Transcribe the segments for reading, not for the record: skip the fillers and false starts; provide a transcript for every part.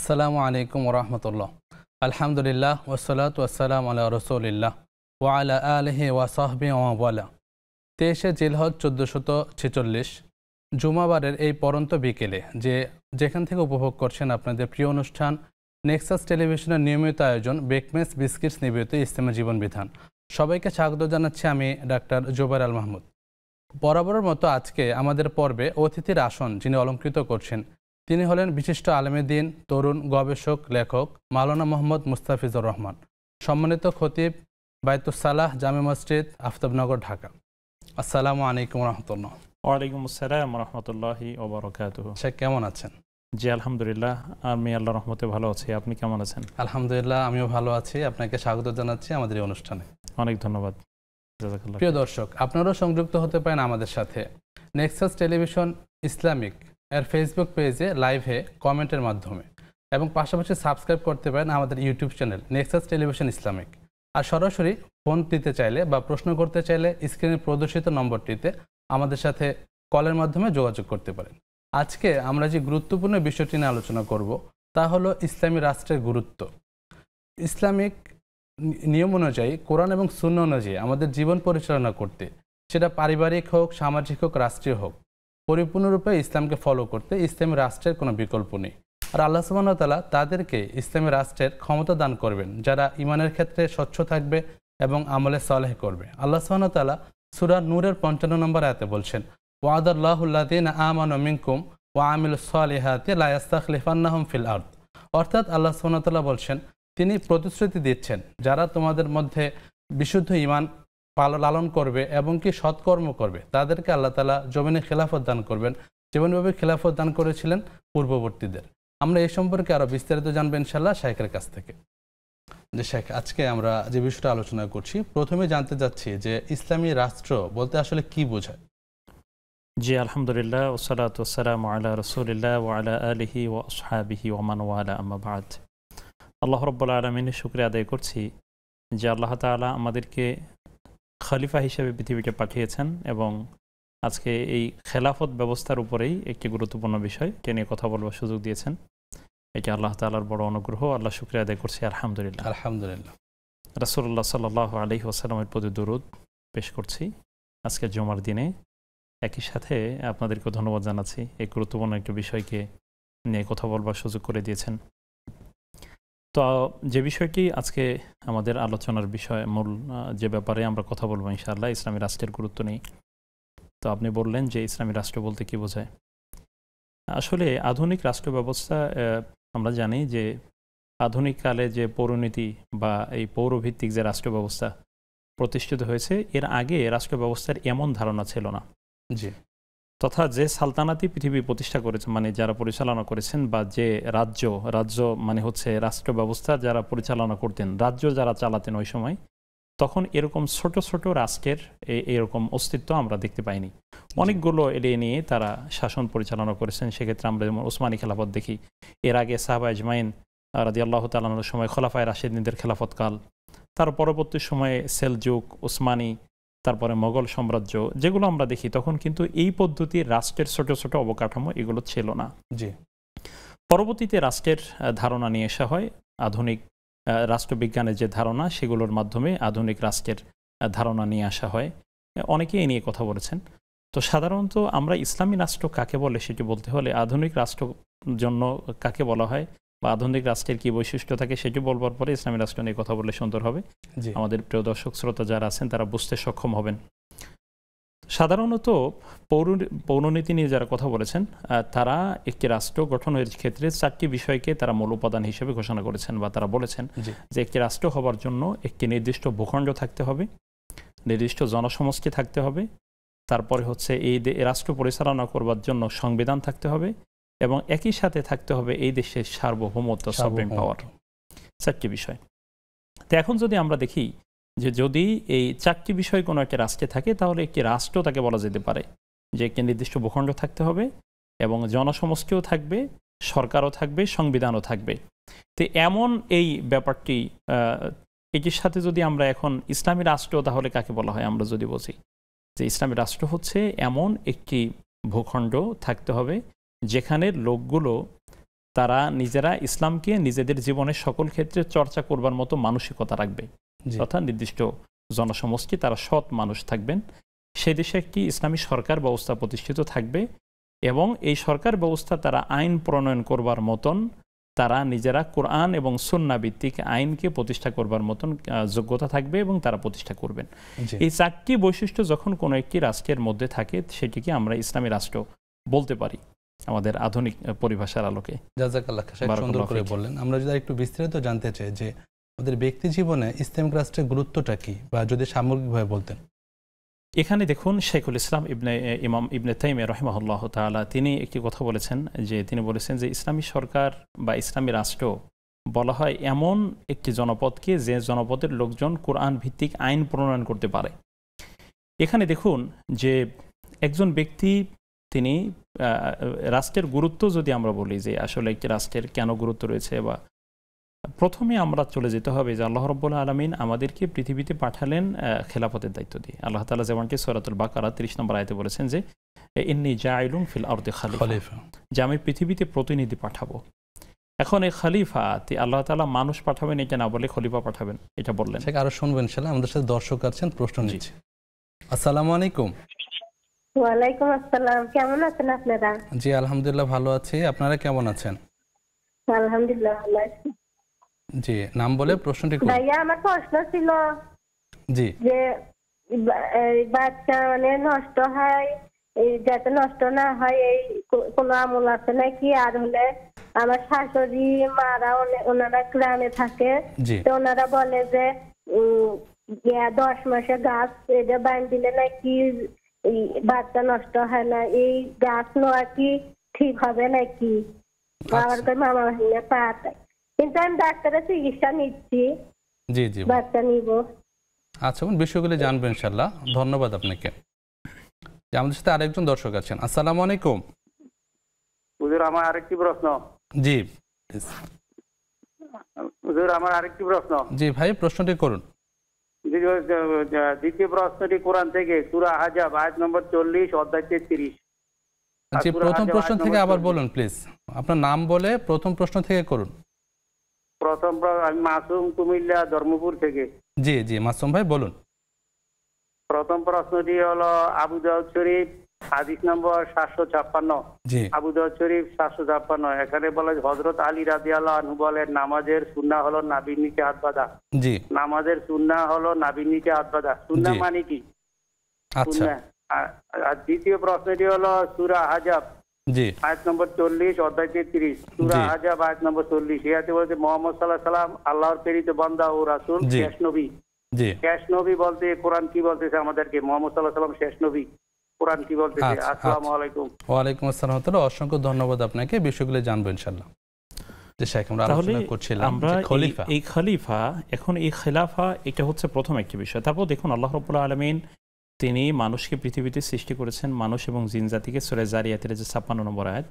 আসসালামু আলাইকুম ওরহমতুল্লাহ। আলহামদুলিল্লাহ ওয়াসসালাতু ওয়াসসালামু আলা রাসূলিল্লাহ ওয়া আলা আলিহি ওয়া সাহবিহি ওয়া ওয়ালা। 23শে জিলহজ 1446 জুমাবারের এই পরন্ত বিকেলে যেখান থেকে উপভোগ করছেন আপনাদের প্রিয় অনুষ্ঠান নেক্সাস টেলিভিশনের নিয়মিত আয়োজন বেকমেস বিস্কিটস নিবেদিত ইসলামী জীবন বিধান। সবাইকে স্বাগত জানাচ্ছি আমি ডাক্তার জুবাইর আল মাহমুদ। বরাবরের মতো আজকে আমাদের পর্বে অতিথির আসন যিনি অলঙ্কৃত করছেন তিনি হলেন বিশিষ্ট আলেমে দ্বীন, তরুণ গবেষক, লেখক মাওলানা মোহাম্মদ মুস্তাফিজুর রহমান, সম্মানিত খতিব, বাইতুস সালাহ জামে মসজিদ, আফতাবনগর, ঢাকা। আসসালামু আলাইকুম রহমতুল্লাহ। ওয়ালাইকুম আসসালাম রহমতুল্লাহি ওয়া বারাকাতুহু। শেখ কেমন আছেন? জি আলহামদুলিল্লাহ, আমি আল্লাহর রহমতে ভালো আছি। আপনি কেমন আছেন? আলহামদুলিল্লাহ, আমিও ভালো আছি। আপনাকে স্বাগত জানাচ্ছি আমাদের এই অনুষ্ঠানে। অনেক ধন্যবাদ। প্রিয় দর্শক, আপনারাও সংযুক্ত হতে পারেন আমাদের সাথে নেক্সাস টেলিভিশন ইসলামিক এর ফেসবুক পেজে লাইভে কমেন্টের মাধ্যমে, এবং পাশাপাশি সাবস্ক্রাইব করতে পারেন আমাদের YouTube channel Nexus television Islamic. আর সরাসরি ফোন দিতে চাইলে বা প্রশ্ন করতে চাইলে স্ক্রিনে প্রদর্শিত নম্বরটিতে আমাদের সাথে কলের মাধ্যমে যোগাযোগ করতে পারেন। আজকে আমরা যে গুরুত্বপূর্ণ বিষয়টি নিয়ে আলোচনা করব তা হলো ইসলামী রাষ্ট্রের গুরুত্ব। ইসলামিক নিয়ম অনুযায়ী, কোরআন এবং সুন্নাহ অনুযায়ী আমাদের জীবন পরিচালনা করতে, সেটা পারিবারিক হোক, সামাজিক হোক, রাষ্ট্রীয় হোক, পরিপূর্ণরূপে ইসলামকে ফলো করতে ইসলামী রাষ্ট্রের কোনো বিকল্প নেই। আর আল্লাহ সুবহানাহু ওয়া তাআলা তাদেরকে ইসলামী রাষ্ট্রের ক্ষমতা দান করবেন যারা ঈমানের ক্ষেত্রে স্বচ্ছ থাকবে এবং আমলে সালেহ করবে। আল্লাহ সুবহানাহু ওয়া তাআলা সূরা নূরের 55 নম্বর আয়াতে বলছেন, ওয়াদাল্লাহুল্লাযীনা আমানু মিনকুম ওয়া আমিলুস সালিহাতি লা ইস্তাখলিফান্নাহুম ফিল আরদ। অর্থাৎ আল্লাহ সুবহানাহু ওয়া তাআলা বলছেন, তিনি প্রতিশ্রুতি দিচ্ছেন যারা তোমাদের মধ্যে বিশুদ্ধ ঈমান লালন করবে এবং কি সৎকর্ম করবে তাদেরকে আল্লাহ তাআলা জমিনে খেলাফত দান করবেন, যেমনভাবে খেলাফত দান করেছিলেন পূর্ববর্তীদের। আমরা এই সম্পর্কে আরও বিস্তারিত জানবো ইনশাআল্লাহ শেখের কাছ থেকে। যে শেখ, আজকে আমরা যে বিষয়টা আলোচনা করছি, প্রথমে জানতে চাচ্ছি যে ইসলামী রাষ্ট্র বলতে আসলে কি বোঝায়? জি আলহামদুলিল্লাহ, ওয়াসসালাতু ওয়াসসালামু আলা রাসূলিল্লাহ ওয়া আলা আলিহি ওয়া আসহাবিহি ওয়া মান ওয়ালা, আম্মা বা'দ। আল্লাহ রাব্বুল আলামিনের শুকরিয়া আদায় করছি যে আল্লাহ তাআলা আমাদেরকে খলিফা হিসেবে পৃথিবীতে পাঠিয়েছেন এবং আজকে এই খেলাফত ব্যবস্থার উপরেই একটি গুরুত্বপূর্ণ বিষয় নিয়ে কথা বলবার সুযোগ দিয়েছেন। এটা আল্লাহ তাআলার বড় অনুগ্রহ। আল্লাহ শুকরিয়া আদায় করছি। আলহামদুলিল্লাহ। আলহামদুলিল্লাহ। রাসূলুল্লাহ সাল্লাল্লাহু আলাইহি ওয়াসাল্লামের প্রতি দরুদ পেশ করছি আজকের জুমার দিনে। একই সাথে আপনাদেরকে ধন্যবাদ জানাচ্ছি এই গুরুত্বপূর্ণ একটি বিষয়কে নিয়ে কথা বলবার সুযোগ করে দিয়েছেন। তো যে বিষয়টি আজকে আমাদের আলোচনার বিষয়, মূল যে ব্যাপারে আমরা কথা বলবো ইনশাআল্লাহ, ইসলামী রাষ্ট্রের গুরুত্ব নেই। তো আপনি বললেন যে ইসলামী রাষ্ট্র বলতে কি বোঝায়। আসলে আধুনিক রাষ্ট্র ব্যবস্থা, আমরা জানি যে আধুনিক কালে যে পৌরনীতি বা এই পৌরভিত্তিক যে রাষ্ট্র ব্যবস্থা প্রতিষ্ঠিত হয়েছে, এর আগে রাষ্ট্র ব্যবস্থার এমন ধারণা ছিল না। জি। তথা যে সালতানাতি পৃথিবী প্রতিষ্ঠা করেছে, মানে যারা পরিচালনা করেছেন, বা যে রাজ্য মানে হচ্ছে রাষ্ট্র ব্যবস্থা যারা পরিচালনা করতেন, রাজ্য যারা চালাতেন ওই সময়, তখন এরকম ছোট ছোট রাষ্ট্রের এরকম অস্তিত্ব আমরা দেখতে পাইনি। অনেকগুলো এড়িয়ে নিয়ে তারা শাসন পরিচালনা করেছেন। সেক্ষেত্রে আমরা যেমন ওসমানী খেলাফত দেখি, এর আগে সাহাবা আজমাইন রাদিয়াল্লাহু তাআলা আনহুর সময় খোলাফায়ে রাশিদিনদের খেলাফতকাল, তার পরবর্তী সময়ে সেলজুক, ওসমানী, তারপরে মোগল সাম্রাজ্য, যেগুলো আমরা দেখি, তখন কিন্তু এই পদ্ধতির রাষ্ট্রের ছোট ছোট অবকাঠামো এগুলো ছিল না। জি। পরবর্তীতে রাষ্ট্রের ধারণা নিয়ে আসা হয়, আধুনিক রাষ্ট্রবিজ্ঞানের যে ধারণা, সেগুলোর মাধ্যমে আধুনিক রাষ্ট্রের ধারণা নিয়ে আসা হয়। অনেকেই এই নিয়ে কথা বলেছেন। তো সাধারণত আমরা ইসলামী রাষ্ট্র কাকে বলে সেটি বলতে হলে, আধুনিক রাষ্ট্র জন্য কাকে বলা হয় বা আধুনিক রাষ্ট্রের কি বৈশিষ্ট্য থাকে সেটি বলবার পরে ইসলামী রাষ্ট্র নিয়ে কথা বললে সুন্দর হবে। আমাদের প্রিয় দর্শক শ্রোতা যারা আছেন তারা বুঝতে সক্ষম হবেন। সাধারণত পৌরনীতি নিয়ে যারা কথা বলেছেন, তারা একটি রাষ্ট্র গঠনের ক্ষেত্রে 4টি বিষয়কে তারা মূল উপাদান হিসেবে ঘোষণা করেছেন, বা তারা বলেছেন যে একটি রাষ্ট্র হবার জন্য একটি নির্দিষ্ট ভূখণ্ড থাকতে হবে, নির্দিষ্ট জনসমষ্টি থাকতে হবে, তারপরে হচ্ছে এই রাষ্ট্র পরিচালনা করবার জন্য সংবিধান থাকতে হবে, এবং একই সাথে থাকতে হবে এই দেশের সার্বভৌমত্ব, সভরেন পাওয়ার। 4টি বিষয়। তো এখন যদি আমরা দেখি যে যদি এই 4টি বিষয় কোনো একটা রাষ্ট্রে থাকে, তাহলে একটি রাষ্ট্র তাকে বলা যেতে পারে যে একটি নির্দিষ্ট ভূখণ্ড থাকতে হবে এবং জনসমষ্টিও থাকবে, সরকারও থাকবে, সংবিধানও থাকবে। তো এমন এই ব্যাপারটি, এটির সাথে যদি আমরা এখন ইসলামী রাষ্ট্র তাহলে কাকে বলা হয়, আমরা যদি বলছি যে ইসলামী রাষ্ট্র হচ্ছে এমন একটি ভূখণ্ড থাকতে হবে যেখানে লোকগুলো তারা নিজেরা ইসলামকে নিজেদের জীবনের সকল ক্ষেত্রে চর্চা করবার মতো মানসিকতা রাখবে, অর্থাৎ নির্দিষ্ট জনসমষ্টি তারা সৎ মানুষ থাকবেন। সেই দেশে একটি ইসলামী সরকার ব্যবস্থা প্রতিষ্ঠিত থাকবে এবং এই সরকার ব্যবস্থা তারা আইন প্রণয়ন করবার মতন, তারা নিজেরা কোরআন এবং সুন্নাহ ভিত্তিক আইনকে প্রতিষ্ঠা করবার মতন যোগ্যতা থাকবে এবং তারা প্রতিষ্ঠা করবেন। এই 4টি বৈশিষ্ট্য যখন কোনো একটি রাষ্ট্রের মধ্যে থাকে সেটিকে আমরা ইসলামী রাষ্ট্র বলতে পারি আমাদের আধুনিক পরিভাষার আলোকে। জাযাকাল্লাহ খায়ের, সুন্দর করে বললেন। আমরা যদি একটু বিস্তারিত জানতে চাই যে আমাদের ব্যক্তি জীবনে ইসলামিক রাষ্ট্রের গুরুত্বটা কি, বা যদি সামগ্রিকভাবে বলতেন। এখানে দেখুন শেখুল ইসলাম ইমাম ইবনে তাইমিয়া রাহিমাহুল্লাহ তাআলা তিনি একটি কথা বলেছেন, যে তিনি বলেছেন যে ইসলামী সরকার বা ইসলামী রাষ্ট্র বলা হয় এমন একটি জনপদকে যে জনপদের লোকজন কোরআন ভিত্তিক আইন প্রণয়ন করতে পারে। এখানে দেখুন যে একজন ব্যক্তি তিনি রাষ্ট্রের গুরুত্ব যদি আমরা বলি যে আসলে একটি রাষ্ট্রের কেন গুরুত্ব রয়েছে, বা প্রথমে আমরা চলে যেতে হবে যে আল্লাহ রাব্বুল আলামিন আমাদেরকে পৃথিবীতে পাঠালেন খেলাফতের দায়িত্ব দিয়ে। আল্লাহ তাআলা যেমনটি সূরাতুল বাকারা 30 নম্বর আয়াতে বলেছেন যে ইন্নী জাইলুন ফিল আরদি খলিফা, যে আমি পৃথিবীতে প্রতিনিধি পাঠাবো। এখন এই খলিফা আল্লাহ তাআলা মানুষ পাঠাবেন এটা না বলে খলিফা পাঠাবেন এটা বললেন। ঠিক, আরো শুনবেন ইনশাআল্লাহ। আমাদের সাথে দর্শক আছেন, প্রশ্ন নিচ্ছি। আসসালামু আলাইকুম। ওয়ালাইকুম আসসালাম, কেমন আছেন আপনারা? জি আলহামদুলিল্লাহ ভালো আছি, আপনারা কেমন আছেন? আলহামদুলিল্লাহ ভালো আছি। জি, নাম বলে প্রশ্নটি করুন। ভাইয়া আমার প্রশ্ন ছিল জি, যে বাচ্চা মানে নষ্ট হয়, যাতে নষ্ট না হয় এই কোনো আমল আছে নাকি? আর হলে আমার শাশুড়ি মারা ওনারা গ্রামে থাকে, তো ওনারা বলে যে 10 মাসে গাছ এটা বান দিলে নাকি বাচ্চা নষ্ট হয় না, এই গাছ নেওয়া কি ঠিক হবে নাকি? আমার মামা পায়, কিন্তু আমি ডাক্তারের চিকিৎসা নিচ্ছি। জি জি, বাচ্চা নিব। আচ্ছা, বিষয়গুলো জানবেন ইনশাআল্লাহ। ধন্যবাদ আপনাকে। আমাদের সাথে আরেকজন দর্শক আছেন। আসসালামু আলাইকুম। হুজুর আমার আরেকটি প্রশ্ন। জি হুজুর আমার আরেকটি প্রশ্ন। জি ভাই, প্রশ্নটি করুন। দ্বিতীয় প্রশ্নটি কোরআন থেকে, সূরা আহজাব আয়াত নম্বর 40 অধ্যায় 33। জি, প্রথম প্রশ্ন থেকে আবার বলুন প্লিজ, আপনার নাম বলে প্রথম প্রশ্ন থেকে করুন। আমি মাসুম, কুমিল্লা ধর্মপুর থেকে। জি জি, মাসুম ভাই বলুন। প্রথম প্রশ্নটি হলো আবু দাউদ শরীফ হাদিস নম্বর 756। জি, আবু দাউদ শরীফ 756। এখানে বলে হযরত আলী রাদিয়াল্লাহু আনহু বলেন নামাজের সুন্নাহ হলো নাভির নিচে হাত বাঁধা। জি, নামাজের সুন্নাহ হলো নাভির নিচে হাত বাঁধা। সুন্নাহ মানে কি? আচ্ছা। আর দ্বিতীয় প্রশ্নটি হলো সূরা আহজাব জি, আয়াত নম্বর 40 অধ্যায় 33। সূরা আহজাব আয়াত নম্বর 40, এতে বলছে মুহাম্মদ সাল্লাল্লাহু আলাইহি সাল্লাম আল্লাহর প্রেরিত বান্দা ও রাসূল, শেষ নবী। জি, শেষ নবী বলতে কোরআন কি বলতেছে আমাদেরকে? মুহাম্মদ সাল্লাল্লাহু আলাইহি সাল্লাম শেষ নবী, কোরআন কি বলতেছে? আসসালামু আলাইকুম। ওয়ালাইকুম আসসালাম। অসংখ্য ধন্যবাদ আপনাকে, বিষয়গুলো জানবো ইনশাআল্লাহ। যে শেখ আমরা আলোচনা করছিলাম আমরা খলিফা, এই খলিফা, এখন এই খেলাফা এটা হচ্ছে প্রথম একটি বিষয়। তারপর দেখুন আল্লাহ রাব্বুল আলামিন তিনি মানুষকে পৃথিবীতে সৃষ্টি করেছেন, মানুষ এবং জিন জাতিকে। সূরা জারিয়াতের যে 56 নম্বর আয়াত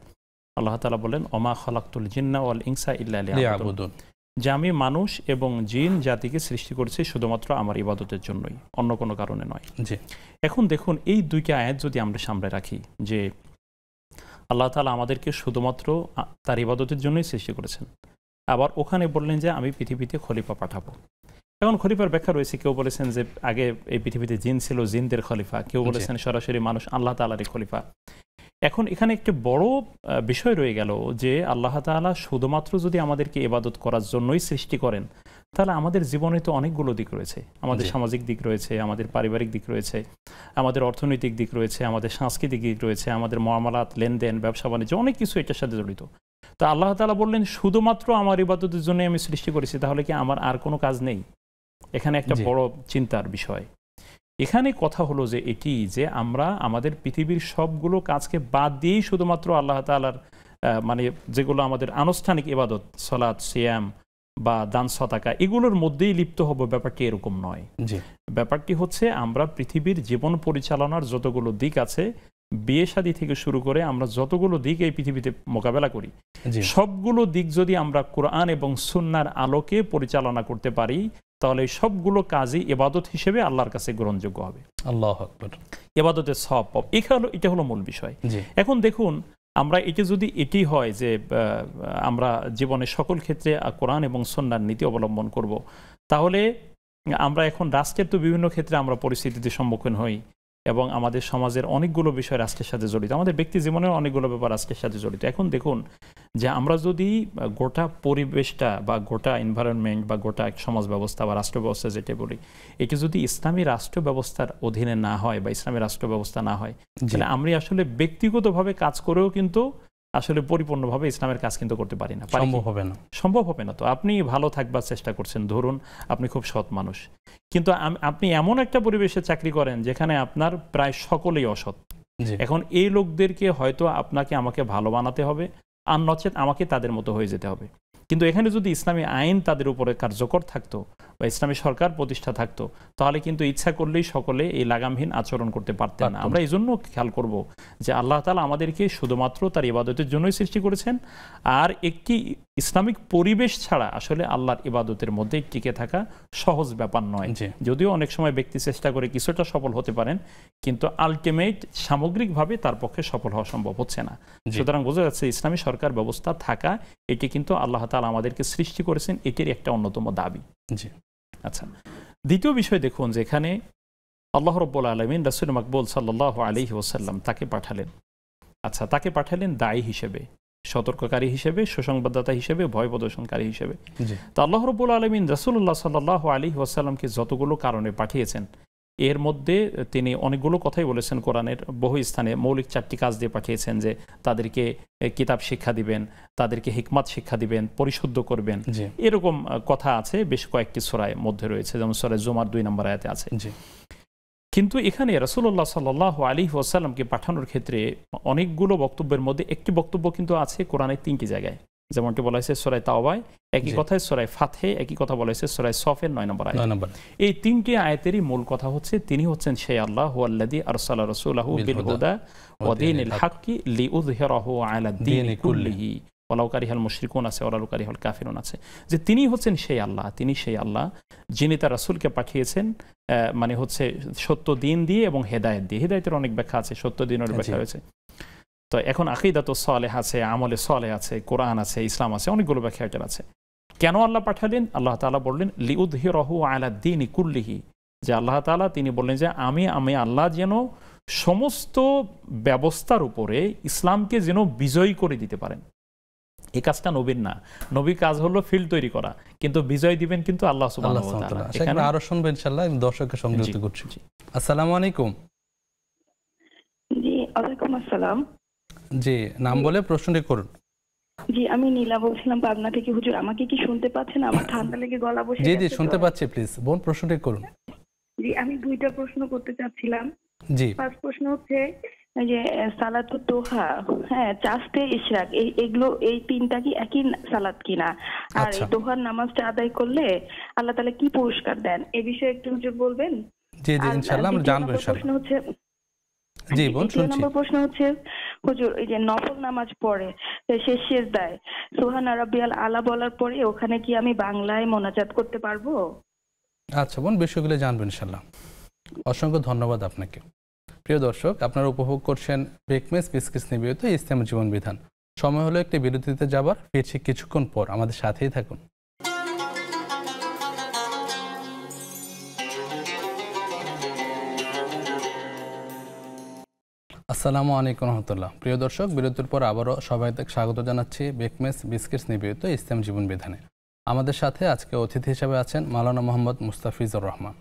আল্লাহ তাআলা বলেন ওমা খালাকতুল জিন্না ওয়াল ইনসা ইল্লা লিয়াবুদুন, যে আমি মানুষ এবং জিন জাতিকে সৃষ্টি করেছি শুধুমাত্র আমার ইবাদতের জন্যই, অন্য কোনো কারণে নয়। জি, এখন দেখুন এই দুইটা আয়াত যদি আমরা সামনে রাখি যে আল্লাহ তাআলা আমাদেরকে শুধুমাত্র তার ইবাদতের জন্যই সৃষ্টি করেছেন, আবার ওখানে বললেন যে আমি পৃথিবীতে খলিফা পাঠাবো। এখন খলিফার ব্যাখ্যা রয়েছে, কেউ বলেছেন যে আগে এই পৃথিবীতে জিন ছিল, জিনদের খলিফা, কেউ বলেছেন সরাসরি মানুষ আল্লাহ তাআলারই খলিফা। এখন এখানে একটি বড় বিষয় রয়ে গেল যে আল্লাহ তাআলা শুধুমাত্র যদি আমাদেরকে ইবাদত করার জন্যই সৃষ্টি করেন, তাহলে আমাদের জীবনে তো অনেকগুলো দিক রয়েছে। আমাদের সামাজিক দিক রয়েছে, আমাদের পারিবারিক দিক রয়েছে, আমাদের অর্থনৈতিক দিক রয়েছে, আমাদের সাংস্কৃতিক দিক রয়েছে, আমাদের মুআমালাত, লেনদেন, ব্যবসা বাণিজ্য, অনেক কিছু এটার সাথে জড়িত। তো আল্লাহ তাআলা বললেন শুধুমাত্র আমার ইবাদতের জন্য আমি সৃষ্টি করেছি, তাহলে কি আমার আর কোনো কাজ নেই? এখানে একটা বড় চিন্তার বিষয়। এখানে কথা হলো যে এটি যে আমরা আমাদের পৃথিবীর সবগুলো কাজকে বাদ দিয়েই শুধুমাত্র আল্লাহ তাআলার মানে যেগুলো আমাদের আনুষ্ঠানিক ইবাদত, সালাত, সিয়াম বা দান সদাকা, এগুলোর মধ্যেই লিপ্ত হব, ব্যাপারটি এরকম নয়। ব্যাপারটি হচ্ছে আমরা পৃথিবীর জীবন পরিচালনার যতগুলো দিক আছে, বিয়ে শাদী থেকে শুরু করে আমরা যতগুলো দিক এই পৃথিবীতে মোকাবেলা করি, সবগুলো দিক যদি আমরা কোরআন এবং সুন্নাহর আলোকে পরিচালনা করতে পারি, তাহলে সবগুলো কাজই ইবাদত হিসেবে আল্লাহর কাছে গ্রহণযোগ্য হবে। আল্লাহু আকবার। ইবাদতের সওয়াব, এটা হলো মূল বিষয়। এখন দেখুন আমরা এটি হয় যে আমরা জীবনের সকল ক্ষেত্রে কোরআন এবং সুন্নাহর নীতি অবলম্বন করব, তাহলে আমরা এখন রাষ্ট্রের তো বিভিন্ন ক্ষেত্রে আমরা পরিস্থিতিতে সম্মুখীন হই এবং আমাদের সমাজের অনেকগুলো বিষয় রাষ্ট্রের সাথে জড়িত, আমাদের ব্যক্তি জীবনের অনেকগুলো ব্যাপার রাষ্ট্রের সাথে জড়িত। এখন দেখুন যে আমরা যদি গোটা পরিবেশটা বা গোটা এনভায়রনমেন্ট বা গোটা সমাজ ব্যবস্থা বা রাষ্ট্র ব্যবস্থা যেটা বলি, এটি যদি ইসলামী রাষ্ট্র ব্যবস্থার অধীনে না হয় বা ইসলামী রাষ্ট্র ব্যবস্থা না হয়, তাহলে আমরা আসলে ব্যক্তিগতভাবে কাজ করেও কিন্তু আসলে পরিপূর্ণভাবে ইসলামের কাজ কিন্তু করতে পারি না, সম্ভব হবে না। তো আপনি ভালো থাকবার চেষ্টা করছেন, ধরুন আপনি খুব সৎ মানুষ, কিন্তু আপনি এমন একটা পরিবেশে চাকরি করেন যেখানে আপনার প্রায় সকলেই অসৎ। এখন এই লোকদেরকে হয়তো আপনাকে আমাকে ভালো বানাতে হবে, আর নচেত আমাকে তাদের মতো হয়ে যেতে হবে। কিন্তু এখানে যদি ইসলামী আইন তাদের উপরে কার্যকর থাকতো বা ইসলামী সরকার প্রতিষ্ঠা থাকতো, তাহলে কিন্তু ইচ্ছা করলেই সকলে এই লাগামহীন আচরণ করতে পারতেন না। আমরা এই জন্য খেয়াল করব যে আল্লাহ তাআলা আমাদেরকে শুধুমাত্র তার ইবাদতের জন্যই সৃষ্টি করেছেন, আর একটি ইসলামিক পরিবেশ ছাড়া আসলে আল্লাহর ইবাদতের মধ্যে টিকে থাকা সহজ ব্যাপার নয়। যদিও অনেক সময় ব্যক্তি চেষ্টা করে কিছুটা সফল হতে পারেন, কিন্তু আলটিমেট সামগ্রিকভাবে তার পক্ষে সফল হওয়া সম্ভব হচ্ছে না। সুতরাং বোঝা যাচ্ছে ইসলামী সরকার ব্যবস্থা থাকা এটি কিন্তু আল্লাহ তাআলা আমাদেরকে সৃষ্টি করেছেন, এটির একটা অন্যতম দাবি। আচ্ছা, দ্বিতীয় বিষয় দেখুন, যেখানে আল্লাহ রাব্বুল আলামিন রাসূল মাকবুল সাল্লাল্লাহু আলাইহি ওয়াসাল্লাম তাকে পাঠালেন। আচ্ছা, তাকে পাঠালেন দায়ী হিসেবে, সতর্ককারী হিসেবে, সুসংবাদদাতা হিসেবে, ভয় প্রদর্শনকারী হিসেবে। তো আল্লাহ রাব্বুল আলামিন রাসূলুল্লাহ সাল্লাল্লাহু আলাইহি ওয়াসাল্লামকে যতগুলো কারণে পাঠিয়েছেন, এর মধ্যে তিনি অনেকগুলো কথাই বলেছেন। কোরআনের বহু স্থানে মৌলিক 4টি কাজ দিয়ে পাঠিয়েছেন, যে তাদেরকে কিতাব শিক্ষা দিবেন, তাদেরকে হিকমত শিক্ষা দিবেন, পরিশুদ্ধ করবেন, এরকম কথা আছে বেশ কয়েকটি সূরায় মধ্যে রয়েছে, যেমন সূরা জুমার 2 নম্বর আয়াতে আছে। কিন্তু এখানে রাসূলুল্লাহ সাল্লাল্লাহু আলাইহি ওয়াসাল্লামকে পাঠানোর ক্ষেত্রে অনেকগুলো বক্তব্যের মধ্যে একটি বক্তব্য কিন্তু আছে কোরআনের 3টি জায়গায়, যেমনটি বলা হয়েছে সূরা তাওবায়, একই কথায় সূরা ফাতহে, একই কথা বলা হয়েছে সূরা সফের 9 নম্বর আয়াত। এই 3টি আয়াতেরই মূল কথা হচ্ছে তিনি হচ্ছেন সেই আল্লাহ হুয়াল্লাযী আরসালা রাসূলাহু বিল হুদা ওয়া দীনিল হাক্কি লিইযহিরাহু আলা দ্বীনি কুল্লিহি ওয়ালাউ কারিহাল মুশরিকুন আছে, ওয়ালাউ কারিহাল কাফিরুন আছে, যে তিনি হচ্ছেন সেই আল্লাহ, তিনি সেই আল্লাহ যিনি তার রাসূলকে পাঠিয়েছেন মানে হচ্ছে সত্য দিন দিয়ে এবং হেদায়েত দিয়ে। হেদায়েতের অনেক ব্যাখ্যা আছে, সত্য দিনের ব্যাখ্যা হয়েছে। তো এখন আকিদাতুস সালেহ আছে, আমলে সালেহ আছে, কোরআন আছে, ইসলাম আছে, অনেকগুলো ব্যাখ্যা এটার আছে। কেন আল্লাহ পাঠালেন? আল্লাহ তাআলা বললেন লিউযহিরাহু আলা দ্বীনি কুল্লিহি, যে আল্লাহ তাআলা তিনি বললেন যে আমি আল্লাহ যেন সমস্ত ব্যবস্থার উপরে ইসলামকে যেন বিজয়ী করে দিতে পারেন। এই কাজটা নবীর না, নবীর কাজ হলো ফিল্ড তৈরি করা, কিন্তু বিজয় দিবেন কিন্তু আল্লাহ সুবহানাহু ওয়া তাআলা। এখানে আরো শুনবেন ইনশাআল্লাহ, দর্শককে সংযুক্ত করছি। আসসালামু আলাইকুম। জি, ওয়ালাইকুম আসসালাম। জি, নাম বলে প্রশ্নটি করুন। জি, আমি নীলা বলছিলাম পাবনা থেকে। হুজুর, আমাকে কি শুনতে পাচ্ছেন? আমার ঠান্ডা লেগে গলা বসে গেছে। জি শুনতে পাচ্ছি, প্লিজ বোন প্রশ্নটি করুন। জি, আমি 2টা প্রশ্ন করতে চাচ্ছিলাম। জি, ফার্স্ট প্রশ্ন হচ্ছে যে সালাতুত দুহা, হ্যাঁ, চাষতে ইশরাক, এইগুলো এই 3টা কি একই সালাত কিনা? আর এই দুহার নামাজটা আদায় করলে আল্লাহ তাআলা কি পুরস্কার দেন, এই বিষয়ে একটু হুজুর বলবেন? জি জি ইনশাআল্লাহ আমরা জানবো ইনশাআল্লাহ। প্রশ্ন হচ্ছে, জি বোন শুনছি। নম্বর প্রশ্ন হচ্ছে হুজুর, এই যে নফল নামাজ পড়ে শেষ সিজদায় সুবহানা রাব্বিয়াল আলা বলার পরে ওখানে কি আমি বাংলায় মোনাজাত করতে পারবো? আচ্ছা বোন, বিষয়গুলো জানবেন ইনশাআল্লাহ। অসংখ্য ধন্যবাদ আপনাকে। প্রিয় দর্শক, আপনারা উপভোগ করছেন বেকমেস বিস্কিটস নিবেদিত ইসলামী জীবন বিধান। সময় হলো একটি বিরতিতে যাবার, ফিরছি কিছুক্ষণ পর, আমাদের সাথেই থাকুন। আসসালামু আলাইকুম রহমতুল্লাহ। প্রিয় দর্শক, বিরতির পর আবারও সবাইকে স্বাগত জানাচ্ছি বেকমেস বিস্কিটস নিবেদিত ইসলাম জীবন বিধানে। আমাদের সাথে আজকে অতিথি হিসেবে আছেন মাওলানা মোহাম্মদ মুস্তাফিজুর রহমান।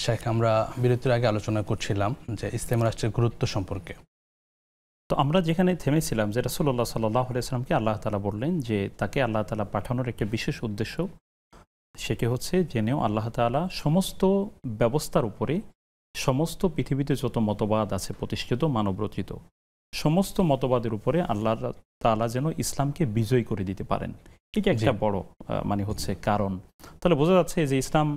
শেখ, আমরা বিরতির আগে আলোচনা করছিলাম যে ইসলাম রাষ্ট্রের গুরুত্ব সম্পর্কে। তো আমরা যেখানে থেমেছিলাম যে রাসূলুল্লাহ সাল্লাল্লাহু আলাইহি ওয়াসাল্লামকে আল্লাহ তাআলা বললেন যে তাকে আল্লাহ তাআলা পাঠানোর একটা বিশেষ উদ্দেশ্য, সেটি হচ্ছে জেনেও আল্লাহ তাআলা সমস্ত ব্যবস্থার উপরে, সমস্ত পৃথিবীতে যত মতবাদ আছে প্রতিষ্ঠিত মানবরচিত, সমস্ত মতবাদের উপরে আল্লাহ তাআলা যেন ইসলামকে বিজয় করে দিতে পারেন। এটা একটা বড় মানে হচ্ছে কারণ। তাহলে বোঝা যাচ্ছে যে ইসলাম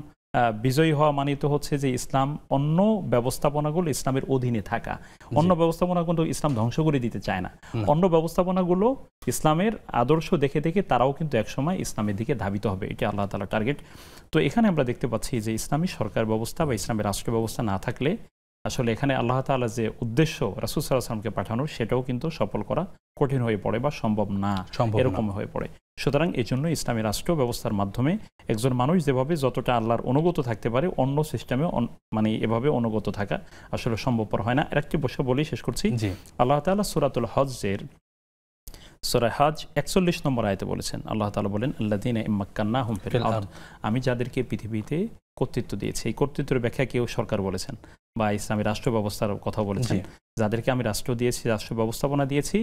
বিজয়ী হওয়া মানে তো হচ্ছে যে ইসলাম অন্য ব্যবস্থাপনাগুলো ইসলামের অধীনে থাকা। অন্য ব্যবস্থাপনাগুলো ইসলাম ধ্বংস করে দিতে চায় না। অন্য ব্যবস্থাপনাগুলো ইসলামের আদর্শ দেখে দেখে তারাও কিন্তু একসময় ইসলামের দিকে ধাবিত হবে, এটা আল্লাহ তাআলার টার্গেট। তো এখানে আমরা দেখতে পাচ্ছি যে ইসলামী সরকার ব্যবস্থা বা ইসলামের রাষ্ট্র ব্যবস্থা না থাকলে আসলে এখানে আল্লাহ তাআলা যে উদ্দেশ্য রাসূল সাল্লাল্লাহু আলাইহি ওয়াসাল্লামকে পাঠানোর সেটাও কিন্তু সফল করা কঠিন হয়ে পড়ে বা সম্ভব না, এরকম হয়ে পড়ে। সুতরাং এই জন্য ইসলামী রাষ্ট্র ব্যবস্থার মাধ্যমে একজন মানুষ যেভাবে যতটা আল্লাহর অনুগত থাকতে পারে অন্য সিস্টেমে মানে এভাবে অনুগত থাকা আসলে সম্ভবপর হয় না। আরেকটি বসে বলি, শেষ করছি। আল্লাহ তাআলা সূরাতুল হজ্জের সূরা হজ ৪১ নম্বর আয়াতে বলেছেন, আল্লাহ তাআলা বলেন আল্লাযীনা ইম্মাক্কান্নাহুম ফিল আরদ, আমি যাদেরকে পৃথিবীতে কর্তৃত্ব দিয়েছি। এই কর্তৃত্বের ব্যাখ্যা কেউ সরকার বলেছেন বা ইসলামী রাষ্ট্র ব্যবস্থার কথা বলেছেন। যাদেরকে আমি রাষ্ট্র দিয়েছি, রাষ্ট্র ব্যবস্থাপনা দিয়েছি,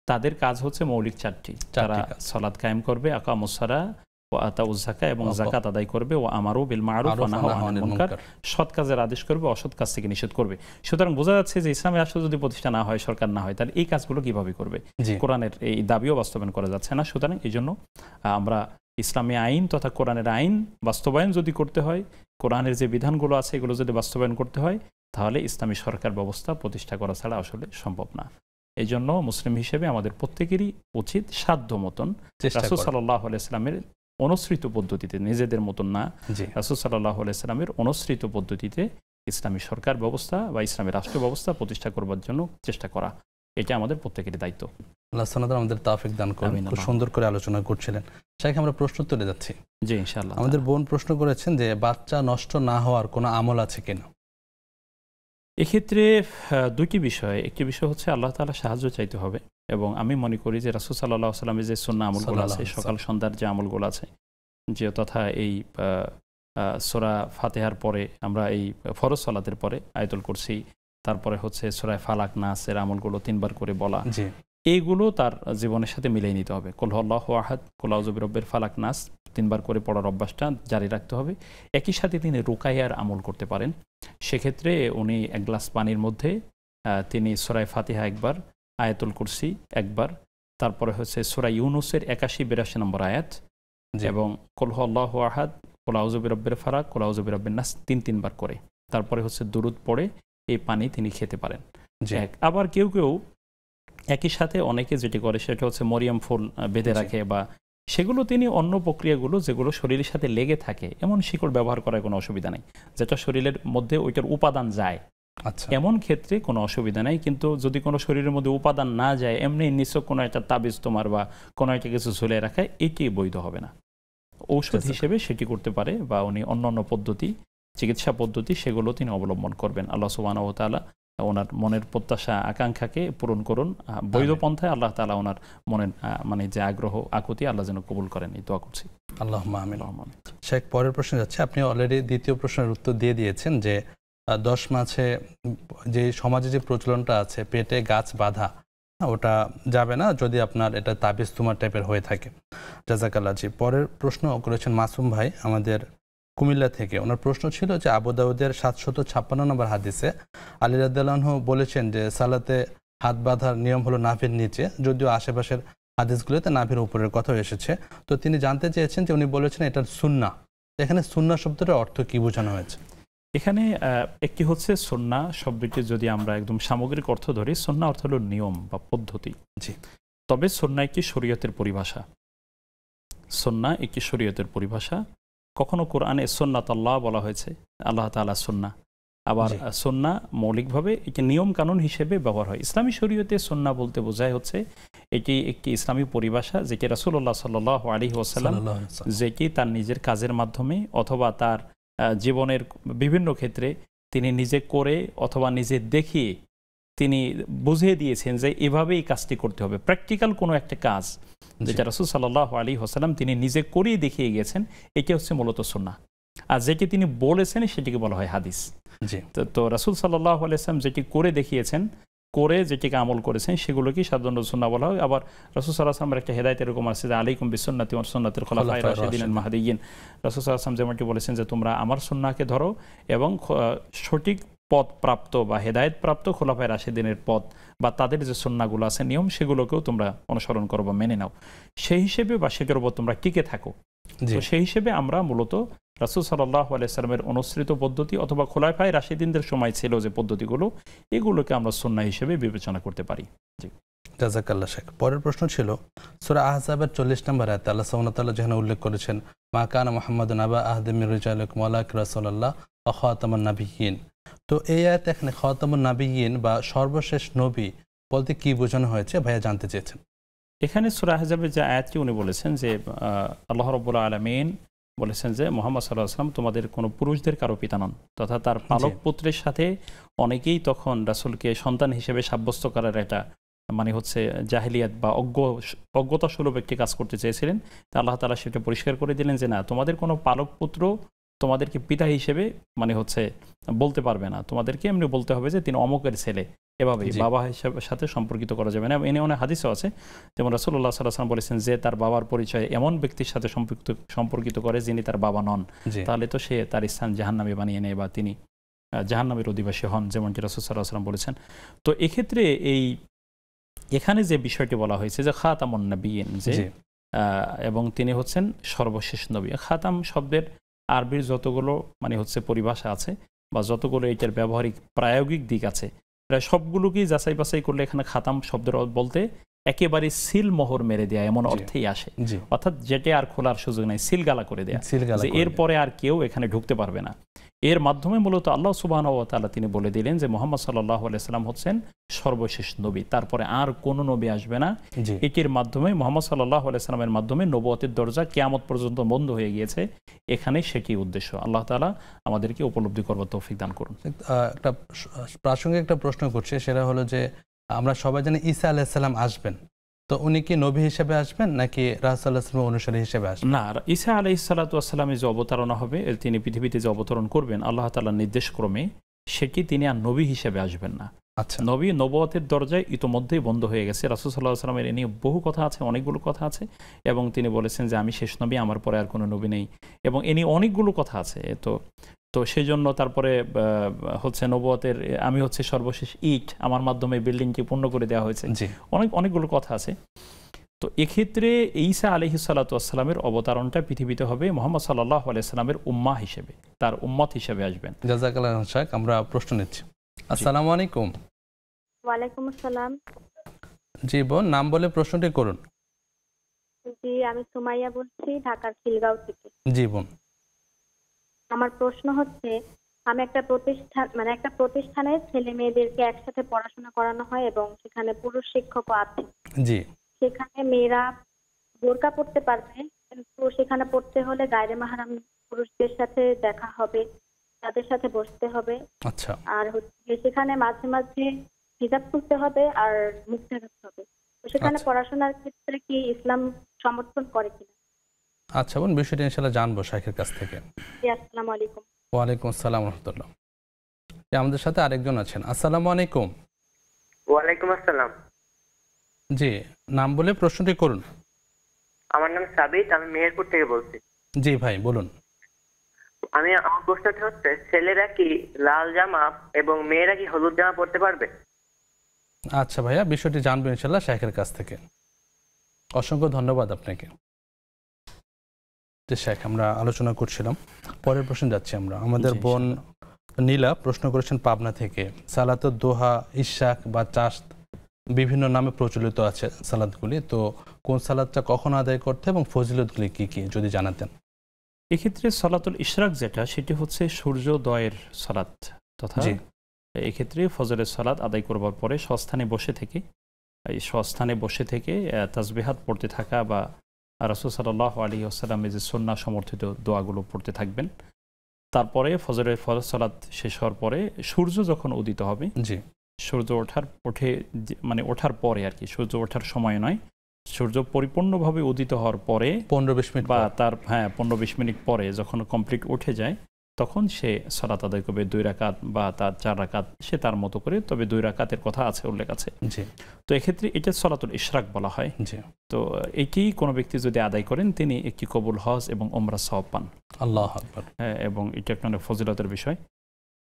তাদের কাজ হচ্ছে মৌলিক চারটি। তারা সালাত কায়েম করবে, আকামুস সালাহ ওয়া আতাউজ যাকাত, এবং যাকাত আদায় করবে, ও আমারু বিল মারুফ ওয়া নাহাউ আনিল মুনকার, সৎ কাজের আদেশ করবে, অসৎ কাজ থেকে নিষেধ করবে। সুতরাং বোঝা যাচ্ছে যে ইসলামী রাষ্ট্র যদি প্রতিষ্ঠা না হয়, সরকার না হয়, তাহলে এই কাজগুলো কিভাবে করবে? কোরআনের এই দাবিও বাস্তবায়ন করা যাচ্ছে না। সুতরাং এই জন্য আমরা ইসলামী আইন তথা কোরআনের আইন বাস্তবায়ন যদি করতে হয়, কোরআনের যে বিধানগুলো আছে এগুলো যদি বাস্তবায়ন করতে হয়, তাহলে ইসলামী সরকার ব্যবস্থা প্রতিষ্ঠা করা ছাড়া আসলে সম্ভব না। এই জন্য মুসলিম হিসেবে আমাদের প্রত্যেকেরই উচিত সাধ্য মতন রাসূল সাল্লাল্লাহু আলাইহি ওয়াসাল্লামের অনুসৃত পদ্ধতিতে, নিজেদের মতন না, রাসূল সাল্লাল্লাহু আলাইহি ওয়াসাল্লামের অনুসৃত পদ্ধতিতে ইসলামী সরকার ব্যবস্থা বা ইসলামী রাষ্ট্র ব্যবস্থা প্রতিষ্ঠা করবার জন্য চেষ্টা করা, এটা আমাদের প্রত্যেকেরই দায়িত্ব। আল্লাহ সুবহানাহু আমাদের তৌফিক দান করুন। খুব সুন্দর করে আলোচনা করছিলেন। শাইখ, আমরা প্রশ্ন তুলে যাচ্ছি। জি, ইনশাআল্লাহ। আমাদের বোন প্রশ্ন করেছেন যে বাচ্চা নষ্ট না হওয়ার কোনো আমল আছে কিনা? এক্ষেত্রে দুইটি বিষয়। একটি বিষয় হচ্ছে আল্লাহ তাআলা সাহায্য চাইতে হবে, এবং আমি মনে করি যে রাসূল সাল্লাল্লাহু আলাইহি ওয়াসাল্লামের যে সুন্নাহ আমলগুলো আছে, সকাল সন্ধ্যার যে আমলগুলো আছে, যে তথা এই সূরা ফাতিহার পরে আমরা এই ফরজ সালাতের পরে আয়াতুল কুরসি, তারপরে হচ্ছে সূরা ফালাক নাসের আমলগুলো 3 বার করে বলা, এইগুলো তার জীবনের সাথে মিলিয়ে নিতে হবে। কুল হুয়াল্লাহু আহাদ, কুল আউযু বিরাব্বিল ফালাক, নাস 3 বার করে পড়ার অভ্যাসটা জারি রাখতে হবে। একই সাথে তিনি রুকাইয়ার আমল করতে পারেন। সেক্ষেত্রে উনি এক গ্লাস পানির মধ্যে তিনি সূরা ফাতিহা একবার, আয়াতুল কুরসি একবার, তারপরে হচ্ছে সূরা ইউনুসের ৮১-৮২ নম্বর আয়াত, এবং কুল হুয়াল্লাহু আহাদ, কুল আউযু বিরাব্বিল ফালাক, কুল আউযু বিরাব্বিন নাস ৩ বার করে, তারপরে হচ্ছে দুরূদ পড়ে এই পানি তিনি খেতে পারেন। আবার কেউ কেউ একই সাথে অনেকে যেটি করে সেটা হচ্ছে মরিয়াম ফুল বেঁধে রাখে, বা সেগুলো তিনি অন্য প্রক্রিয়াগুলো যেগুলো শরীরের সাথে লেগে থাকে এমন শিকড় ব্যবহার করার কোনো অসুবিধা নেই, যেটা শরীরের মধ্যে ওইটার উপাদান যায়, এমন ক্ষেত্রে কোনো অসুবিধা নেই। কিন্তু যদি কোনো শরীরের মধ্যে উপাদান না যায়, এমনি নিছক কোনো একটা তাবিজ তোমার বা কোনো একটা কিছু ঝুলে রাখা, এটি বৈধ হবে না। ঔষধ হিসেবে সেটি করতে পারে, বা উনি অন্যান্য পদ্ধতি, চিকিৎসা পদ্ধতি, সেগুলো তিনি অবলম্বন করবেন। আল্লাহ সুবহানাহু ওয়া তাআলা ওনার মনের প্রত্যাশা আকাঙ্ক্ষাকে পূরণ করুন বৈধ পন্থায়। আল্লাহ তাআলা ওনার মনের মানে যে আগ্রহ আকুতি আল্লাহ যেন কবুল করেন, এই দোয়া করছি। আল্লাহুম্মা আমিন। শেখ, পরের প্রশ্নে যাচ্ছে। আপনি অলরেডি দ্বিতীয় প্রশ্নের উত্তর দিয়ে দিয়েছেন যে 10 মাসে যে সমাজে যে প্রচলনটা আছে পেটে গাছ বাঁধা, ওটা যাবে না যদি আপনার এটা তাবিজ তুমার টাইপের হয়ে থাকে। জাযাকাল্লাহ। জি, পরের প্রশ্ন করেছেন মাসুম ভাই আমাদের কুমিল্লা থেকে। ওনার প্রশ্ন ছিল যে আবু দাউদের 756 নম্বর হাদিসে আলী রাদিয়াল্লাহু আনহু বলেছেন যে সালাতে হাত বাঁধার নিয়ম হলো নাভির নিচে, যদিও আশেপাশের হাদিসগুলোতে নাভির উপরের কথা এসেছে। তো তিনি জানতে চেয়েছেন যে উনি বলেছেন এটা সুন্নাহ, এখানে সুন্নাহ শব্দটার অর্থ কি বোঝানো হয়েছে? এখানে একটি হচ্ছে সুন্নাহ শব্দটি যদি আমরা একদম সামগ্রিক অর্থ ধরি, সুন্নাহ অর্থ হলো নিয়ম বা পদ্ধতি। জি, তবে সুন্নাহ একটি শরীয়তের পরিভাষা। সুন্নাহ একটি শরীয়তের পরিভাষা। কখনো কোরআনে সুন্নাতুল্লাহ বলা হয়েছে, আল্লাহ তাআলা সুন্নাহ। আবার সুন্নাহ মৌলিকভাবে এটি নিয়ম কানুন হিসেবে ব্যবহার হয়। ইসলামী শরীয়তে সুন্নাহ বলতে বোঝায় হচ্ছে এটি একটি ইসলামী পরিভাষা, যেটি রাসূলুল্লাহ সাল্লাল্লাহু আলাইহি ওয়াসাল্লাম যেটি তার নিজের কাজের মাধ্যমে অথবা তার জীবনের বিভিন্ন ক্ষেত্রে তিনি নিজে করে অথবা নিজে দেখিয়ে তিনি বুঝিয়ে দিয়েছেন যে এভাবেই কাজটি করতে হবে। প্র্যাকটিক্যাল কোনো একটা কাজ যেটা রাসূল সাল্লাল্লাহু আলাইহি ওয়াসাল্লাম তিনি নিজে করেই দেখিয়ে গিয়েছেন, এটি হচ্ছে মূলত সুন্নাহ। আর যেটি তিনি বলেছেন সেটিকে বলা হয় হাদিস। তো রাসূল সাল্লাল্লাহু আলাইহি ওয়াসাল্লাম যেটি করে দেখিয়েছেন, করে যেটিকে আমল করেছেন, সেগুলোকেই সাধারণত সুন্নাহ বলা হয়। আবার রাসূল সাল্লাল্লাহু আলাইহি ওয়াসাল্লামের একটা হেদায়েত এরকম আছে যে আলাইকুম বিসুন্নতি ওয়া সুন্নাতিল খুলাফায়ে রাশিদিন আল মাহদিয়্যিন। রাসূল সাল্লাল্লাহু আলাইহি ওয়াসাল্লাম যেমনটি বলেছেন যে তোমরা আমার সুন্নাহকে ধরো এবং সঠিক পথ প্রাপ্ত বা হেদায়েত প্রাপ্ত খুলাফায়ে রাশিদিনের পথ বা তাদের যে সুন্নাহগুলো আছে নিয়ম, সেগুলোকেও তোমরা অনুসরণ করো বা মেনে নাও, সেই হিসেবে বা সেটার উপর তোমরা টিকে থাকো। তো সেই হিসেবে আমরা মূলত রাসূল সাল্লাল্লাহু আলাইহি ওয়াসাল্লামের অনুসৃত পদ্ধতি অথবা খুলাফায়ে রাশিদিনদের সময় ছিল যে পদ্ধতিগুলো, এগুলোকে আমরা সুন্নাহ হিসেবে বিবেচনা করতে পারি। জি, জাযাকাল্লাহ শেখ। পরের প্রশ্ন ছিল সূরা আহজাবের 40 নম্বর আয়াতে আল্লাহ সুবহানাহু ওয়া তাআলা যেখানে উল্লেখ করেছেন মা কানা মুহাম্মাদুন আবা আহাদিম মির রিজালিকুম ওয়ালাকিন রাসূলুল্লাহ ওয়া খাতামান নাবিয়্যিন। তো এই আয়াত এখানে খাতামুন নাবিয়িন বা সর্বশেষ নবী বলতে কি বোঝানো হয়েছে ভাইয়া জানতে চেয়েছেন। এখানে সূরা আহজাবের যে আয়াতটি উনি বলেছেন যে আল্লাহ রাব্বুল আলামিন বলেছেন যে মুহাম্মদ সাল্লাল্লাহু আলাইহি ওয়াসাল্লাম তোমাদের কোনো পুরুষদের কারো পিতা নন, তথা তার পালক পুত্রের সাথে অনেকেই তখন রাসূলকে সন্তান হিসেবে সাব্যস্ত করার একটা মানে হচ্ছে জাহিলিয়াত বা অজ্ঞতা সুলভ একটি কাজ করতে চেয়েছিলেন। তা আল্লাহ তাআলা সেটা পরিষ্কার করে দিলেন যে না, তোমাদের কোনো পালক পুত্র তোমাদেরকে পিতা হিসেবে মানে হচ্ছে বলতে পারবে না, তোমাদেরকে এমনি বলতে হবে যে তিনি অমুকের ছেলে, এভাবেই বাবা হিসেবে সাথে সম্পর্কিত করা যাবে না। এনে অনেক হাদিসও আছে, যেমন রাসূলুল্লাহ সাল্লাল্লাহু আলাইহি ওয়াসাল্লাম বলেছেন যে তার বাবার পরিচয় এমন ব্যক্তির সাথে সম্পর্কিত করে যিনি তার বাবা নন, তাহলে তো সে তার স্থান জাহান্নামে বানিয়ে নেয় বা তিনি জাহান্নামের অধিবাসী হন, যেমনটি রাসূল সাল্লাল্লাহু আলাইহি ওয়াসাল্লাম বলেছেন। তো এক্ষেত্রে এখানে যে বিষয়টি বলা হয়েছে যে খাতামুন নাবিয়িন, যে এবং তিনি হচ্ছেন সর্বশেষ নবী। খাতাম শব্দের আরবির যতগুলো মানে হচ্ছে পরিভাষা আছে বা যতগুলো এটার ব্যবহারিক প্রায়োগিক দিক আছে, প্রায় সবগুলোকেই যাচাই বাছাই করলে এখানে খাতাম শব্দের বলতে একেবারে সিল মোহর মেরে দেয়া এমন অর্থেই আসে, অর্থাৎ যেটা আর খোলার সুযোগ নাই, সিলগালা করে দেয়া, যে এরপরে আর কেউ এখানে ঢুকতে পারবে না। এর মাধ্যমে মূলত আল্লাহ সুবহানাহু ওয়া তাআলা তিনি বলে দিলেন যে মুহাম্মদ সাল্লাল্লাহু আলাইহি সাল্লাম হচ্ছেন সর্বশেষ নবী, তারপরে আর কোনো নবী আসবে না। এটির মাধ্যমে মুহাম্মদ সাল্লাল্লাহু আলাইহি সাল্লামের মাধ্যমে নবুয়তের দরজা কিয়ামত পর্যন্ত বন্ধ হয়ে গিয়েছে, এখানে সেটি উদ্দেশ্য। আল্লাহ তাআলা আমাদেরকে উপলব্ধি করবার তৌফিক দান করুন। একটা প্রাসঙ্গিক একটা প্রশ্ন করছে, সেটা হলো যে আমরা সবাই জানি ঈসা আলাইহিস সালাম আসবেন, তো উনি কি নবী হিসেবে আসবেন নাকি রাসূল সাল্লাল্লাহু আলাইহি ওয়াসাল্লামের অনুসারী হিসেবে আসবেন? না, ঈসা আলাইহিস সালাতু ওয়াস সালামের যে অবতারণা হবে, তিনি পৃথিবীতে যে অবতরণ করবেন আল্লাহ তাআলার নির্দেশ ক্রমে, সেটি তিনি আর নবী হিসেবে আসবেন না। আচ্ছা, নবী নবুয়তের দরজায় ইতোমধ্যেই বন্ধ হয়ে গেছে। রাসূল সাল্লাল্লাহু আলাইহি ওয়াসাল্লামের এ নিয়ে বহু কথা আছে, অনেকগুলো কথা আছে, এবং তিনি বলেছেন যে আমি শেষ নবী, আমার পরে আর কোনো নবী নেই, এবং এ নিয়ে অনেকগুলো কথা আছে। তো সেই জন্য তারপরে হচ্ছে নবুয়তের আমি হচ্ছে সর্বশেষ ইট, আমার মাধ্যমে বিল্ডিংটি পূর্ণ করে দেওয়া হয়েছে, অনেকগুলো কথা আছে। তো এক্ষেত্রে ঈসা আলাইহিস সালাতু ওয়াস সালামের অবতারণটা পৃথিবীতে হবে মুহাম্মদ সাল্লাল্লাহু আলাইহি সাল্লামের উম্মাহ হিসেবে, তার উম্মত হিসেবে আসবেন। জাযাকাল্লাহ খান। আমরা প্রশ্ন নিচ্ছি। আসসালামু আলাইকুম। ওয়ালাইকুম আসসালাম। জি বোন, নাম বলে প্রশ্নটি করুন। জি, আমি সুমাইয়া বলছি, ঢাকার খিলগাঁও থেকে। জি বোন। আমার প্রশ্ন হচ্ছে, আমি একটা প্রতিষ্ঠানে ছেলে মেয়েদেরকে একসাথে পড়াশোনা করানো হয় এবং সেখানে পুরুষ শিক্ষকও আছে। জি। সেখানে মেয়েরা বোরকা পড়তে পারবে, কিন্তু সেখানে পড়তে হলে গায়রে মাহরাম পুরুষদের সাথে দেখা হবে, তাদের সাথে বসতে হবে। আচ্ছা। আর হচ্ছে সেখানে মাঝে মাঝে হিজাব খুলতে হবে আর মুখ ঢাকতে হবে। তো সেখানে পড়াশোনার ক্ষেত্রে কি ইসলাম সমর্থন করে কিনা? আচ্ছা বোন, বিষয়টি ইনশাআল্লাহ জানবো শাইখের কাছ থেকে। জি, আসসালামু আলাইকুম। ওয়ালাইকুম আসসালাম ওয়া রাহমাতুল্লাহ। আমাদের সাথে আরেকজন আছেন। আসসালামু আলাইকুম। ওয়ালাইকুম আসসালাম। জি, নাম বলে প্রশ্নটি করুন। আমার নাম সাবিত, আমি মেহেরপুর থেকে বলছি। জি ভাই বলুন। আমার প্রশ্নটা হচ্ছে, ছেলেরা কি লাল জামা এবং মেয়েরা কি হলুদ জামা পরতে পারবে? আচ্ছা ভাইয়া, বিষয়টি জানবো ইনশাআল্লাহ শাইখের কাছ থেকে। অসংখ্য ধন্যবাদ আপনাকে। শেখ, আমরা আলোচনা করছিলাম, পরের প্রশ্ন যাচ্ছি আমরা। আমাদের বোন নীলা প্রশ্ন করেছেন পাবনা থেকে। সালাতুদ দোহা, ইশাক বা চাশত বিভিন্ন নামে প্রচলিত আছে সালাতগুলি, তো কোন সালাতটা কখন আদায় করতে এবং ফজিলতগুলি কি কি যদি জানাতেন। এক্ষেত্রে সালাতুল ইশরাক যেটা, সেটি হচ্ছে সূর্যোদয়ের সালাত, তথা এক্ষেত্রে ফজরের সালাত আদায় করবার পরে স্বস্থানে বসে থেকে তাসবিহাত পড়তে থাকা বা রাসূল সাল্লাল্লাহু আলাইহি ওয়াসাল্লামের যে সুন্নাহ সমর্থিত দোয়াগুলো পড়তে থাকবেন। তারপরে ফজরের ফরজ সালাত শেষ হওয়ার পরে সূর্য যখন উদিত হবে, সূর্য ওঠার পরে আর কি, সূর্য ওঠার সময় নয়, সূর্য পরিপূর্ণভাবে উদিত হওয়ার পরে 15-20 মিনিট বা তার 15-20 মিনিট পরে যখন কমপ্লিট উঠে যায়, তখন সে সালাত আদায় করবে 2 রাকাত বা তার 4 রাকাত, সে তার মতো করে, তবে 2 রাকাতের কথা আছে, উল্লেখ আছে। তো এক্ষেত্রে এটা সালাতুল ইশরাক বলা হয়। তো এটি কোনো ব্যক্তি যদি আদায় করেন, তিনি একটি কবুল হজ এবং ওমরা সওয়াব পান। আল্লাহু আকবার। এবং এটা একটা ফজিলতের বিষয়।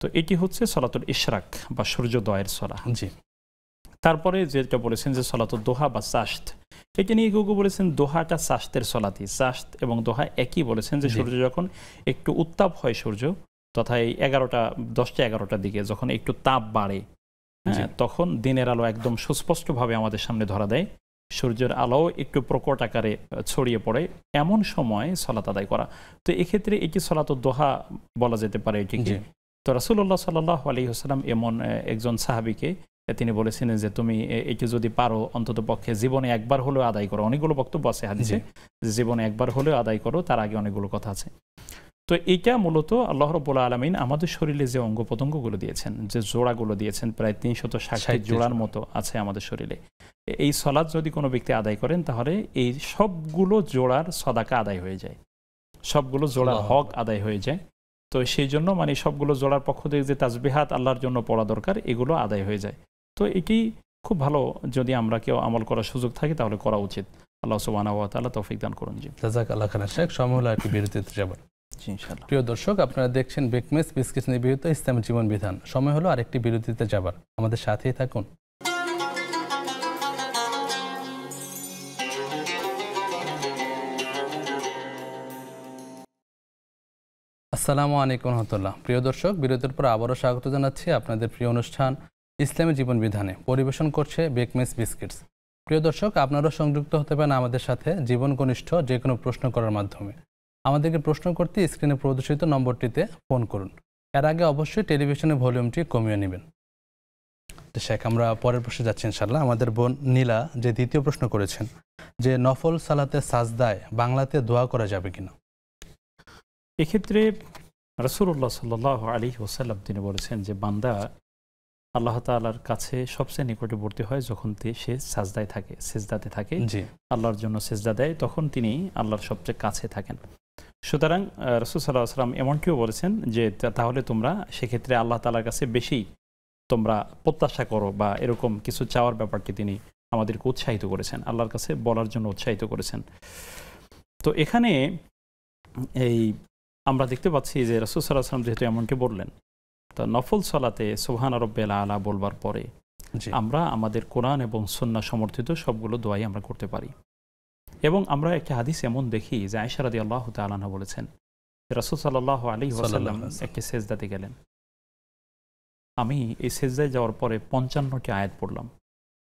তো এটি হচ্ছে সালাতুল ইশরাক বা সূর্যোদয়ের সালাত। তারপরে যেটা বলেছেন যে সালাতুদ দোহা বা চাশত, এটা নিয়ে কেউ বলেছেন দোহাটা চাশতের সালাতই, চাশত এবং দোহা একই বলেছেন, যে সূর্য যখন একটু উত্তাপ হয়, সূর্য তথা এই 10টা-11টার দিকে যখন একটু তাপ বাড়ে, তখন দিনের আলো একদম সুস্পষ্টভাবে আমাদের সামনে ধরা দেয়, সূর্যের আলো একটু প্রকট আকারে ছড়িয়ে পড়ে, এমন সময় সালাত আদায় করা। তো এক্ষেত্রে এটি সালাতুদ দোহা বলা যেতে পারে এটিকে, তো রাসূলুল্লাহ সাল্লাল্লাহু আলাইহি ওয়াসাল্লাম এমন একজন সাহাবীকে তিনি বলেছিলেন যে তুমি এটি যদি পারো অন্তত পক্ষে জীবনে একবার হলেও আদায় করো। অনেকগুলো বক্তব্য আছে হাদিসে, জীবনে একবার হলেও আদায় করো, তার আগে অনেকগুলো কথা আছে। তো এইটা মূলত আল্লাহ রাব্বুল আলামিন আমাদের শরীরে যে অঙ্গ প্রত্যঙ্গগুলো দিয়েছেন, যে জোড়াগুলো দিয়েছেন, প্রায় 360 জোড়ার মতো আছে আমাদের শরীরে। এই সালাত যদি কোনো ব্যক্তি আদায় করেন তাহলে এই সবগুলো জোড়ার সাদাকা আদায় হয়ে যায়, সবগুলো জোড়ার হক আদায় হয়ে যায়। তো সেই জন্য মানে সবগুলো জোড়ার পক্ষ থেকে যে তাসবিহাত আল্লাহর জন্য পড়া দরকার এগুলো আদায় হয়ে যায়। তো এটি খুব ভালো, যদি আমরা কেউ আমল করার সুযোগ থাকে তাহলে করা উচিত। আল্লাহ সুবহানাহু ওয়া তাআলা তৌফিক দান করুন। জি, জাযাকাল্লাহ খাইরান শেখ। সময় হলো একটি বিরতিতে যাব। জি ইনশাআল্লাহ। প্রিয় দর্শক, আপনারা দেখছেন বেকমেস বিস্কিটস নিবেদিত ইসলামী জীবন বিধান। সময় হলো আরেকটি বিরতিতে যাবার, আমাদের সাথেই থাকুন। আসসালামু আলাইকুম রহমতুল্লাহ। প্রিয় দর্শক, বিরতির পর আবারও স্বাগত জানাচ্ছি আপনাদের প্রিয় অনুষ্ঠান ইসলামী জীবন বিধানে। পরিবেশন করছে বেকমেস বিস্কিটস। প্রিয় দর্শক, আপনারাও সংযুক্ত হতে পারেন আমাদের সাথে জীবন ঘনিষ্ঠ যে কোনো প্রশ্ন করার মাধ্যমে। আমাদেরকে প্রশ্ন করতে স্ক্রিনে প্রদর্শিত নম্বরটিতে ফোন করুন। এর আগে অবশ্যই টেলিভিশনের ভলিউমটি কমিয়ে নেবেন। তো শেখ, আমরা পরের প্রশ্নে যাচ্ছি ইনশাআল্লাহ। আমাদের বোন নীলা যে দ্বিতীয় প্রশ্ন করেছেন যে নফল সালাতে সাজদায় বাংলাতে দোয়া করা যাবে কিনা। এক্ষেত্রে রাসূলুল্লাহ সাল্লাল্লাহু আলাইহি ওয়াসাল্লাম তিনি বলেছেন যে বান্দা আল্লাহ তাআলার কাছে সবচেয়ে নিকটবর্তী হয় যখন সে সাজদায় থাকে, সিজদাতে থাকে, আল্লাহর জন্য সিজদা দেয়, তখন তিনি আল্লাহর সবচেয়ে কাছে থাকেন। সুতরাং রাসূল সাল্লাল্লাহু আলাইহি ওয়াসাল্লাম এমনটিও বলেছেন যে তাহলে তোমরা সেক্ষেত্রে আল্লাহ তাআলার কাছে বেশি তোমরা প্রত্যাশা করো, বা এরকম কিছু চাওয়ার ব্যাপারটি তিনি আমাদেরকে উৎসাহিত করেছেন, আল্লাহর কাছে বলার জন্য উৎসাহিত করেছেন। তো এখানে এই আমরা দেখতে পাচ্ছি যে রাসূল সাল্লাল্লাহু আলাইহি ওয়াসাল্লাম যেহেতু এমনটি বললেন, তো নফল সালাতে সুবহান রাব্বিয়াল আলা বলবার পরে আমরা আমাদের কোরআন এবং সুন্নাহ সমর্থিত সবগুলো দোয়াই আমরা করতে পারি। এবং আমরা একটা হাদিস এমন দেখি যে আয়েশা রাদিয়াল্লাহু তাআলা আনহা বলেছেন রাসূল সাল্লাল্লাহু আলাইহি ওয়াসাল্লাম একটি সিজদাতে গেলেন, আমি এই সিজদায় যাওয়ার পরে 55টি আয়াত পড়লাম,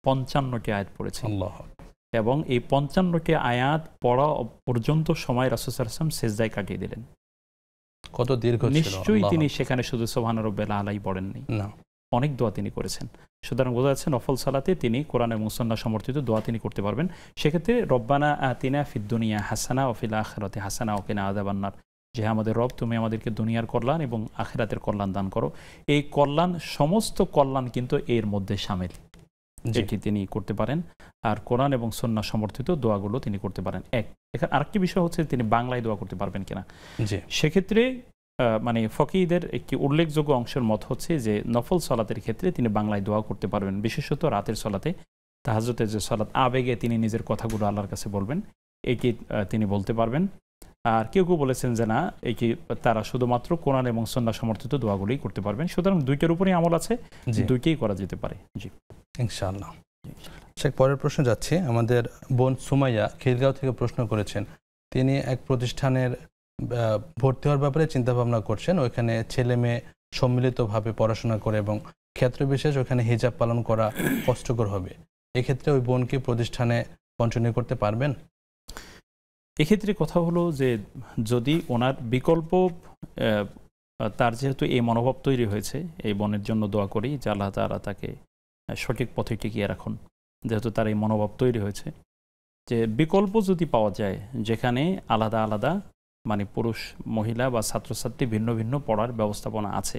55টি আয়াত পড়েছি। এবং এই 55টি আয়াত পড়া পর্যন্ত সময় রাসূল সাল্লাল্লাহু আলাইহি ওয়াসাল্লাম সিজদায় কাটিয়ে দিলেন। কত দীর্ঘ ছিল! নিশ্চয়ই তিনি সেখানে শুধু সুবহান রাব্বিয়াল আলাই পড়েননি, অনেক দোয়া তিনি করেছেন। সুতরাং বোঝা যাচ্ছে নফল সালাতে তিনি কোরআন এবং সুন্নাহ সমর্থিত দোয়া তিনি করতে পারবেন। সেক্ষেত্রে রব্বানা আতিনা ফিদ দুনিয়া হাসানা ওয়া ফিল আখিরাতি হাসানা ওয়া কিনা আযাবান্নার, যে আমাদের রব তুমি আমাদেরকে দুনিয়ার কল্যাণ এবং আখিরাতের কল্যাণ দান করো। এই কল্যাণ, সমস্ত কল্যাণ কিন্তু এর মধ্যে শামিল, যেটি তিনি করতে পারেন। আর কোরআন এবং সুন্নাহ সমর্থিত দোয়াগুলো তিনি করতে পারেন। এখানে আরেকটি বিষয় হচ্ছে তিনি বাংলায় দোয়া করতে পারবেন কিনা। সেক্ষেত্রে মানে ফকিহদের একটি উল্লেখযোগ্য অংশের মত হচ্ছে যে নফল সালাতের ক্ষেত্রে তিনি বাংলায় দোয়া করতে পারবেন, বিশেষত রাতের সালাতে, তাহাজ্জুদের যে সালাত, আবেগে তিনি নিজের কথাগুলো আল্লাহর কাছে বলবেন, এটি তিনি বলতে পারবেন। আর কেউ কেউ বলেছেন যে না, এটি তারা শুধুমাত্র কোরআন এবং সুন্নাহ সমর্থিত দোয়াগুলোই করতে পারবেন। সুতরাং দুইটার উপরেই আমল আছে, দুইটাই করা যেতে পারে। জি ইনশাআল্লাহ। শেখ, পরের প্রশ্ন যাচ্ছে। আমাদের বোন সুমাইয়া খিলগাঁও থেকে প্রশ্ন করেছেন, তিনি এক প্রতিষ্ঠানের ভর্তি হওয়ার ব্যাপারে চিন্তা ভাবনা করছেন। ওইখানে ছেলে মেয়ে সম্মিলিতভাবে পড়াশোনা করে এবং ক্ষেত্রবিশেষ ওখানে হিজাব পালন করা কষ্টকর হবে। এক্ষেত্রে ওই বোন কি প্রতিষ্ঠানে কন্টিনিউ করতে পারবেন? এক্ষেত্রে কথা হলো যে যদি ওনার বিকল্প, তার যেহেতু এই মনোভাব তৈরি হয়েছে, এই বোনের জন্য দোয়া করি যে আল্লাহ তাআলা তাকে সঠিক পথে টিকিয়ে রাখুন। যেহেতু তার এই মনোভাব তৈরি হয়েছে, যে বিকল্প যদি পাওয়া যায় যেখানে আলাদা আলাদা মানে পুরুষ মহিলা বা ছাত্রছাত্রী ভিন্ন ভিন্ন পড়ার ব্যবস্থাপনা আছে,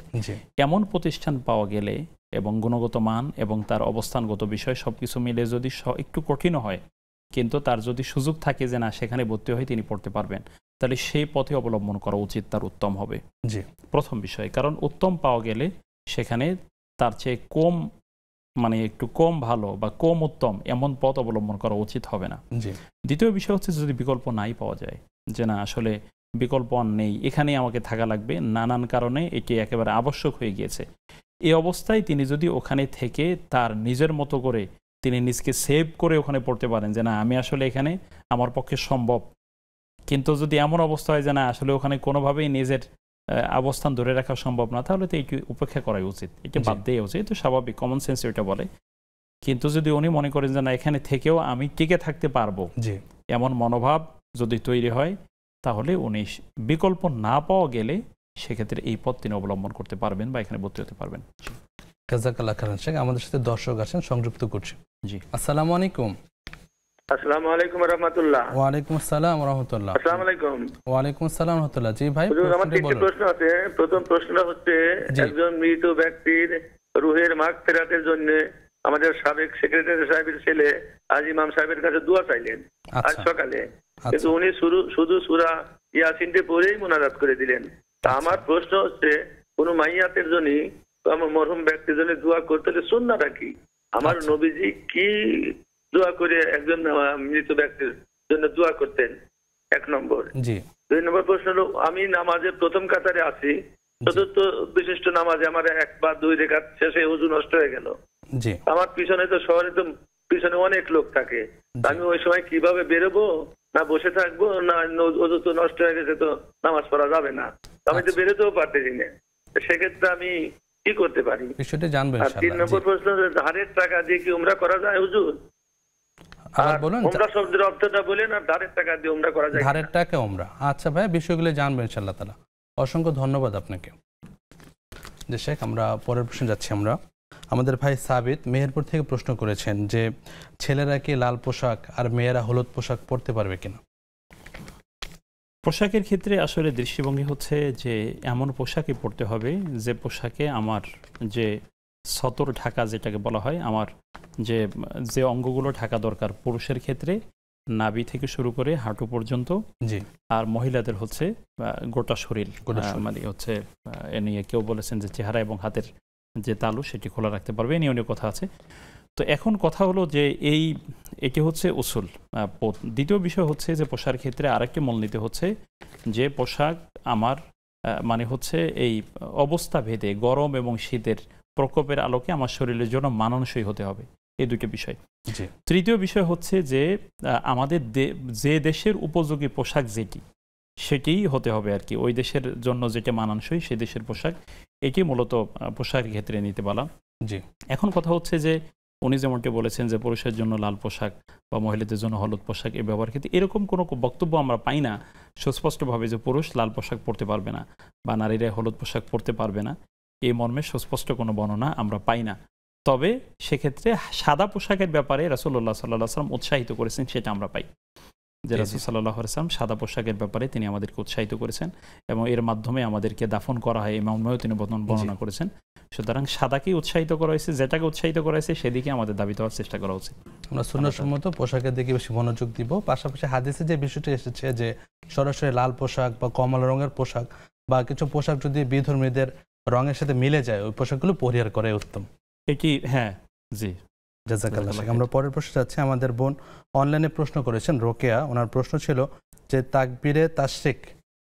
এমন প্রতিষ্ঠান পাওয়া গেলে এবং গুণগত মান এবং তার অবস্থানগত বিষয় সবকিছু মিলে যদি একটু কঠিনও হয়, কিন্তু তার যদি সুযোগ থাকে যে না সেখানে ভর্তি হয়ে তিনি পড়তে পারবেন, তাহলে সেই পথে অবলম্বন করা উচিত, তার উত্তম হবে। প্রথম বিষয়, কারণ উত্তম পাওয়া গেলে সেখানে তার চেয়ে কম, মানে একটু কম ভালো বা কম উত্তম এমন পথ অবলম্বন করা উচিত হবে না। দ্বিতীয় বিষয় হচ্ছে যদি বিকল্প নাই পাওয়া যায়, যে না আসলে বিকল্প নেই, এখানেই আমাকে থাকা লাগবে, নানান কারণে এটি একেবারে আবশ্যক হয়ে গিয়েছে, এই অবস্থায় তিনি যদি ওখানে থেকে তার নিজের মতো করে তিনি নিজকে সেভ করে ওখানে পড়তে পারেন যে না আমি আসলে এখানে আমার পক্ষে সম্ভব, কিন্তু যদি এমন অবস্থা হয় যে না আসলে ওখানে কোনোভাবেই নিজের অবস্থান ধরে রাখা সম্ভব না, তাহলে তো এটি উপেক্ষা করাই উচিত, এটি বাদ দেওয়া উচিত। তো স্বাভাবিক, কমন সেন্স এটা বলে। কিন্তু যদি উনি মনে করেন যে না এখানে থেকেও আমি টিকে থাকতে পারবো, এমন মনোভাব যদি তৈরি হয়, তাহলে উনি বিকল্প না পাওয়া গেলে সেক্ষেত্রে এই পথ তিনি অবলম্বন করতে পারবেন বা এখানে ভর্তি হতে পারবেন। জাযাকাল্লাহ খাইরান শেখ। আমাদের সাথে দর্শক আছেন, সংযুক্ত করছি। জি, আসসালামু আলাইকুম। আসসালামু আলাইকুম রাহমাতুল্লাহ। ওয়ালাইকুম আসসালাম ওয়া রাহমাতুল্লাহ। আসসালামু আলাইকুম। ওয়ালাইকুম আসসালাম ওয়া রাহমাতুল্লাহ। জি ভাই, হুজুর, আমার তিনটি প্রশ্ন আছে। প্রথম প্রশ্নটা হচ্ছে, একজন মৃত ব্যক্তির রুহের মাগফিরাতের জন্য আমাদের সাবেক সেক্রেটারি সাহেবের ছেলে আজ ইমাম সাহেবের কাছে দোয়া চাইলেন আজ সকালে, কিন্তু উনি শুধু সূরা ইয়াসিনটি পড়েই মুনাজাত করে দিলেন। তা আমার প্রশ্ন হচ্ছে, কোন মাইয়াতের জন্য, আমার মরহুম ব্যক্তির জন্য দোয়া করতে হলে সুন্নাহটা কি? আমার নবীজি কি দোয়া করে একজন মৃত ব্যক্তির জন্য দোয়া করতেন? এক নম্বর। দুই নম্বর প্রশ্ন হলো, আমি নামাজের প্রথম কাতারে আছি, চতুর্থ বিশিষ্ট নামাজে আমার 1 বা 2 রাকাত শেষে ওযু নষ্ট হয়ে গেল। আমার পিছনে তো শহরে তো পিছনে অনেক লোক থাকে, আমি ওই সময় কিভাবে বেরোবো? না বসে থাকবো? না ওযু তো নষ্ট হয়ে গেছে, তো নামাজ পড়া যাবে না, আমি তো বেরোতেও পারতেছি না, সেক্ষেত্রে আমি কি করতে পারি? বিষয়টা জানবেন। আর 3 নম্বর প্রশ্ন, ধারের টাকা দিয়ে কি উমরা করা যায় হুজুর? উমরা শব্দের অর্থটা বলেন, আর ধারের টাকা দিয়ে উমরা করা যায়? ধারের টাকা উমরা। আচ্ছা ভাই, বিষয়গুলো জানবেন ইনশাআল্লাহ তাআলা। অসংখ্য ধন্যবাদ আপনাকে। যে শেখ, আমরা পরের প্রশ্নে যাচ্ছি। আমরা আমাদের ভাই সাবিত মেহেরপুর থেকে প্রশ্ন করেছেন যে ছেলেরা কি লাল পোশাক আর মেয়েরা হলুদ পোশাক পরতে পারবে কিনা? পোশাকের ক্ষেত্রে আসলে দৃষ্টিভঙ্গি হচ্ছে যে এমন পোশাকই পরতে হবে যে পোশাকে আমার যে সতর ঢাকা যেটাকে বলা হয়, আমার যে অঙ্গগুলো ঢাকা দরকার পুরুষের ক্ষেত্রে নাভি থেকে শুরু করে হাঁটু পর্যন্ত, আর মহিলাদের হচ্ছে গোটা শরীর, মানে হচ্ছে এ নিয়ে কেউ বলেছেন যে চেহারা এবং হাতের যে তালু সেটি খোলা রাখতে পারবে, এ নিয়ে অনেক কথা আছে। তো এখন কথা হলো যে এটি হচ্ছে উসুল। দ্বিতীয় বিষয় হচ্ছে যে পোশাকের ক্ষেত্রে আরেকটি মূলনীতি হচ্ছে যে পোশাক আমার মানে হচ্ছে এই অবস্থা ভেদে গরম এবং শীতের প্রকোপের আলোকে আমার শরীরের জন্য মানানসই হতে হবে, এই দুটো বিষয়। তৃতীয় বিষয় হচ্ছে যে আমাদের যে দেশের উপযোগী পোশাক যেটি সেটিই হতে হবে আর কি, ওই দেশের জন্য যেটা মানানসই সেই দেশের পোশাক, এটি মূলত পোশাকের ক্ষেত্রে নিতে বলা। এখন কথা হচ্ছে যে উনি যেমনটি বলেছেন যে পুরুষের জন্য লাল পোশাক বা মহিলাদের জন্য হলুদ পোশাক এই ব্যবহার ক্ষেত্রে এরকম কোনো বক্তব্য আমরা পাই না সুস্পষ্টভাবে যে পুরুষ লাল পোশাক পরতে পারবে না বা নারীরা হলুদ পোশাক পরতে পারবে না, এই মর্মে সুস্পষ্ট কোনো বর্ণনা আমরা পাই না। তবে সেক্ষেত্রে সাদা পোশাকের ব্যাপারে রাসূলুল্লাহ সাল্লাল্লাহু আলাইহি ওয়াসাল্লাম উৎসাহিত করেছেন, সেটা আমরা পাই যে রাসূল সাল্লাল্লাহু আলাইহি ওয়াসাল্লাম সাদা পোশাকের ব্যাপারে তিনি আমাদেরকে উৎসাহিত করেছেন এবং এর মাধ্যমে আমাদেরকে দাফন করা হয়, এই মর্মেও তিনি বর্ণনা করেছেন। সুতরাং সাদাকেই উৎসাহিত করা হয়েছে, যেটাকে উৎসাহিত করা হয়েছে সেদিকে আমাদের দাবি দেওয়ার চেষ্টা করা উচিত। আমরা সুন্নাহসম্মত পোশাকের দিকে বেশি মনোযোগ দিব। পাশাপাশি হাদিসে যে বিষয়টি এসেছে যে সরাসরি লাল পোশাক বা কমলা রঙের পোশাক বা কিছু পোশাক যদি বিধর্মীদের রঙের সাথে মিলে যায়, ওই পোশাকগুলো পরিহার করাই উত্তম। এটি জি। জাযাকাল্লাহ। আমরা পরের প্রশ্ন যাচ্ছি। আমাদের বোন অনলাইনে প্রশ্ন করেছেন রোকেয়া। ওনার প্রশ্ন ছিল যে তাকবীরে তাশরিক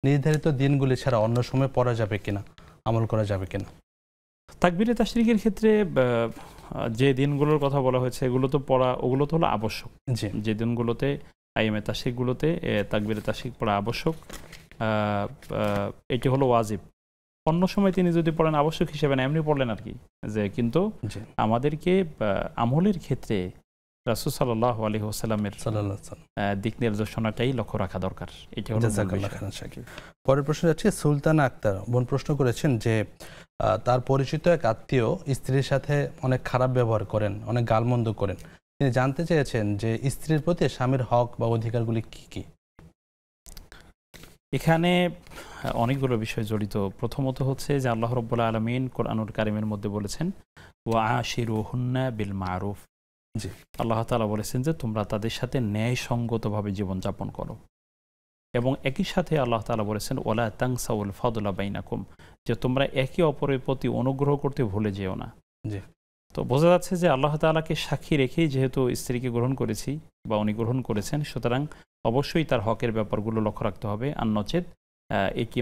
নির্ধারিত দিনগুলি ছাড়া অন্য সময় পড়া যাবে কিনা, আমল করা যাবে কিনা? তাকবীরে তাশরিকের ক্ষেত্রে যে দিনগুলোর কথা বলা হয়েছে এগুলো তো পড়া, ওগুলো তো হলো আবশ্যক। যে দিনগুলোতে আইএমএ তাশরিকগুলোতে তাকবীরে তাশরিক পড়া আবশ্যক, এটি হলো ওয়াজিব। অন্য সময় তিনি যদি পড়েন আবশ্যক হিসেবে না, এমনি পড়লেন আর কি। যে কিন্তু আমাদেরকে আমলের ক্ষেত্রে রাসূল সাল্লাল্লাহু আলাইহি ওয়াসাল্লামের দিক নির্দেশনাটাই লক্ষ্য রাখা দরকার। এটা হলো পরের প্রশ্ন যাচ্ছে সুলতানা আক্তার বোন প্রশ্ন করেছেন যে তার পরিচিত এক আত্মীয় স্ত্রীর সাথে অনেক খারাপ ব্যবহার করেন, অনেক গালমন্দ করেন। তিনি জানতে চেয়েছেন যে স্ত্রীর প্রতি স্বামীর হক বা অধিকারগুলি কি কি? এখানে অনেকগুলো বিষয় জড়িত। প্রথমত হচ্ছে যে আল্লাহ রাব্বুল আলামিন কোরআনুল কারীমের মধ্যে বলেছেন ওয়া আশিরুহুন্না বিল মারুফ। আল্লাহ তাআলা বলেছেন যে তোমরা তাদের সাথে ন্যায়সঙ্গতভাবে জীবনযাপন করো, এবং একই সাথে আল্লাহ তাআলা বলেছেন ওয়ালা তানসাউল ফাদলা বাইনাকুম, যে তোমরা একে অপরের প্রতি অনুগ্রহ করতে ভুলে যেও না। তো বোঝা যাচ্ছে যে আল্লাহ তাআলাকে সাক্ষী রেখেই যেহেতু স্ত্রীকে গ্রহণ করেছি বা উনি গ্রহণ করেছেন, সুতরাং অবশ্যই তার হকের ব্যাপারগুলো লক্ষ্য রাখতে হবে, আর নচেত একই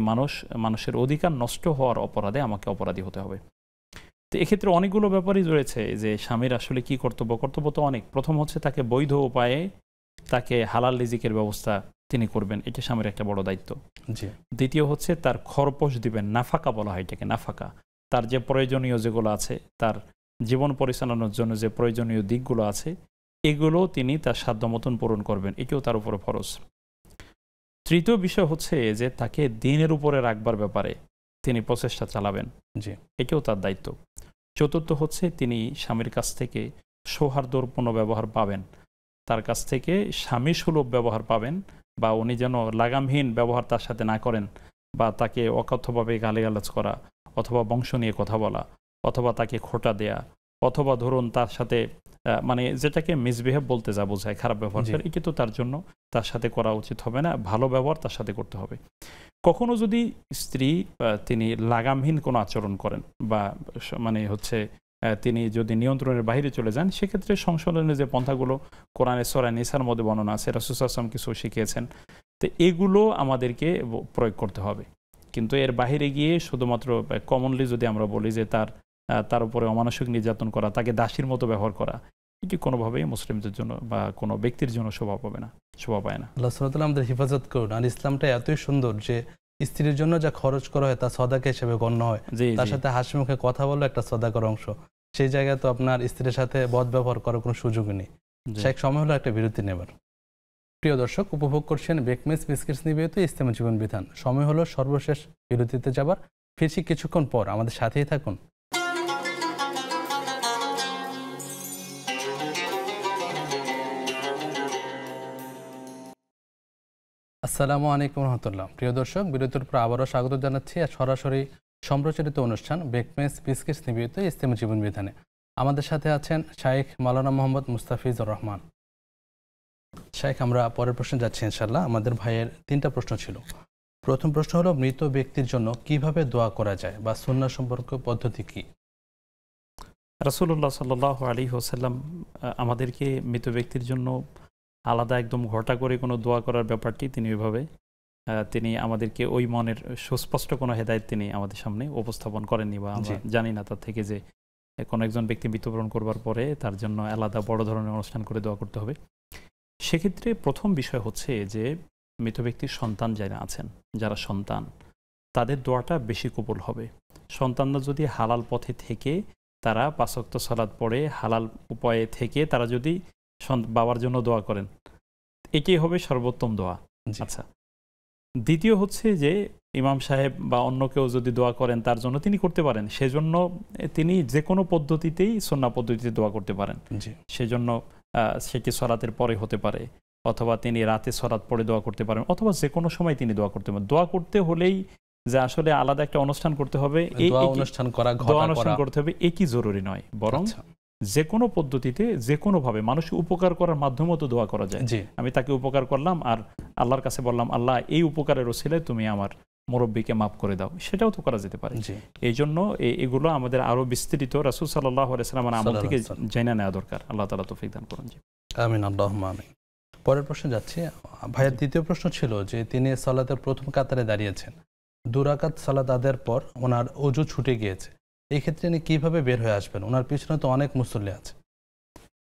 মানুষের অধিকার নষ্ট হওয়ার অপরাধে আমাকে অপরাধী হতে হবে। তো এক্ষেত্রে অনেকগুলো ব্যাপারই রয়েছে যে স্বামীর আসলে কি কর্তব্য তো অনেক। প্রথম হচ্ছে তাকে বৈধ উপায়ে তাকে হালাল রিজিকের ব্যবস্থা তিনি করবেন, এটা স্বামীর একটা বড় দায়িত্ব। দ্বিতীয় হচ্ছে তার খরপোশ দিবেন, নাফাকা বলা হয় এটাকে, নাফাকা। তার যে প্রয়োজনীয় যেগুলো আছে, তার জীবন পরিচালনার জন্য যে প্রয়োজনীয় দিকগুলো আছে, এগুলো তিনি তার সাধ্য মতন পূরণ করবেন, এটিও তার উপরে ফরজ। তৃতীয় বিষয় হচ্ছে যে তাকে দিনের উপরে রাখবার ব্যাপারে তিনি প্রচেষ্টা চালাবেন, জি, এটাও তার দায়িত্ব। চতুর্থ হচ্ছে তিনি স্বামীর কাছ থেকে সৌহার্দ্যপূর্ণ ব্যবহার পাবেন, তার কাছ থেকে স্বামী সুলভ ব্যবহার পাবেন, বা উনি যেন লাগামহীন ব্যবহার তার সাথে না করেন, বা তাকে অকথ্যভাবে গালিগালাজ করা, অথবা বংশ নিয়ে কথা বলা, অথবা তাকে খোঁটা দেয়া, অথবা ধরুন তার সাথে মানে যেটাকে মিসবিহেভ বলতে যা বোঝায়, খারাপ ব্যবহার করে, এটি তো তার জন্য তার সাথে করা উচিত হবে না। ভালো ব্যবহার তার সাথে করতে হবে। কখনো যদি স্ত্রী তিনি লাগামহীন কোনো আচরণ করেন, বা মানে হচ্ছে তিনি যদি নিয়ন্ত্রণের বাইরে চলে যান, সেক্ষেত্রে সংশোধনের যে পন্থাগুলো কোরআনে সূরা নিসার মধ্যে বর্ণনা আছে, রাসূল সাল্লাল্লাহু আলাইহি ওয়াসাল্লাম কিছু শিখিয়েছেন, তো এগুলো আমাদেরকে প্রয়োগ করতে হবে। কিন্তু এর বাইরে গিয়ে শুধুমাত্র কমনলি যদি আমরা বলি যে তার উপরে অমানসিক নির্যাতন করা, তাকে দাসীর মতো ব্যবহার করা, এটি কোনোভাবেই মুসলিমদের জন্য বা কোনো ব্যক্তির জন্য শোভা পায় না। আল্লাহ সুবহানাহু ওয়া তাআলা আমাদের হেফাজত করুন। আর ইসলামটা এতই সুন্দর যে স্ত্রীর জন্য যা খরচ করা হয় তা সদাকা হিসেবে গণ্য হয়। তার সাথে হাসি মুখে কথা বললে একটা সদাকার অংশ। সেই জায়গায় তো আপনার স্ত্রীর সাথে বদ ব্যবহার করার কোনো সুযোগই নেই। শেখ সময় হলো একটা বিরতি নেবার। প্রিয় দর্শক, উপভোগ করছেন বেকমেস বিস্কিটস নিবেদিত ইসলামী জীবন বিধান। সময় হলো সর্বশেষ বিরতিতে যাবার। ফিরছি কিছুক্ষণ পর, আমাদের সাথেই থাকুন। আসসালামু আলাইকুম রহমতুল্লাহ। প্রিয় দর্শক, বিরতির পর আবারও স্বাগত জানাচ্ছি আর সরাসরি সম্প্রচারিত অনুষ্ঠান বেকমেস বিস্কিটস নিবেদিত ইসলামী জীবন বিধানে। আমাদের সাথে আছেন শাইখ মাওলানা মোহাম্মদ মুস্তাফিজুর রহমান। শাইখ, আমরা পরের প্রশ্নে যাচ্ছি ইনশাআল্লাহ। আমাদের ভাইয়ের 3টা প্রশ্ন ছিল। প্রথম প্রশ্ন হলো, মৃত ব্যক্তির জন্য কিভাবে দোয়া করা যায় বা সুন্নাহ সম্পর্ক পদ্ধতি কি? রাসূলুল্লাহ সাল্লাল্লাহু আলাইহি ওয়াসাল্লাম আমাদেরকে মৃত ব্যক্তির জন্য আলাদা একদম ঘটা করে কোনো দোয়া করার ব্যাপারটি তিনি ওইভাবে তিনি আমাদেরকে ওই মনের সুস্পষ্ট কোনো হেদায়েত তিনি আমাদের সামনে উপস্থাপন করেননি, বা আমরা জানি না তার থেকে যে কোনো একজন ব্যক্তি মৃত্যুবরণ করবার পরে তার জন্য আলাদা বড় ধরনের অনুষ্ঠান করে দোয়া করতে হবে। সেক্ষেত্রে প্রথম বিষয় হচ্ছে যে মৃত ব্যক্তির সন্তান যারা আছেন, যারা সন্তান, তাদের দোয়াটা বেশি কবুল হবে। সন্তানরা যদি হালাল পথে থেকে তারা 5 ওয়াক্ত সালাত পড়ে হালাল উপায়ে থেকে তারা যদি বাবার জন্য দোয়া করেন, এটাই হবে সর্বোত্তম দোয়া। আচ্ছা, দ্বিতীয় হচ্ছে যে ইমাম সাহেব বা অন্য কেউ যদি দোয়া করেন তার জন্য তিনি করতে পারেন, সেজন্য তিনি যে কোনো পদ্ধতিতেই সুন্নাহ পদ্ধতিতে দোয়া করতে পারেন। সেজন্য সেটি সালাতের পরে হতে পারে, অথবা তিনি রাতে সালাত পড়ে দোয়া করতে পারেন, অথবা যে কোনো সময় তিনি দোয়া করতে পারেন। দোয়া করতে হলেই যে আসলে আলাদা একটা অনুষ্ঠান করতে হবে, এই অনুষ্ঠান করতে হবে, এ কি জরুরি নয়, বরং যে কোনো পদ্ধতিতে যে কোনোভাবে মানুষকে উপকার করার মাধ্যমে তো দোয়া করা যায়। আমি তাকে উপকার করলাম আর আল্লাহর কাছে বললাম, আল্লাহ এই উপকারের ওসিলায় তুমি আমার মুরব্বীকে মাফ করে দাও, সেটাও তো করা যেতে পারে। এই জন্য এগুলো আমাদের আরো বিস্তৃত রাসূল সাল্লাল্লাহু আলাইহি ওয়াসাল্লামের আমল থেকে জেনে নেওয়া দরকার। আল্লাহ তাআলা তৌফিক দান করুন। আমিন, আল্লাহুম্মা আমিন। পরের প্রশ্ন যাচ্ছি। ভাইয়ের দ্বিতীয় প্রশ্ন ছিল যে তিনি সালাতের প্রথম কাতারে দাঁড়িয়েছেন, 2 রাকাত সালাত আদায়ের পর ওনার ওযু ছুটে গিয়েছে, এই ক্ষেত্রে তিনি কিভাবে বের হয়ে আসবেন? ওনার পিছনে তো অনেক মুসল্লি আছে।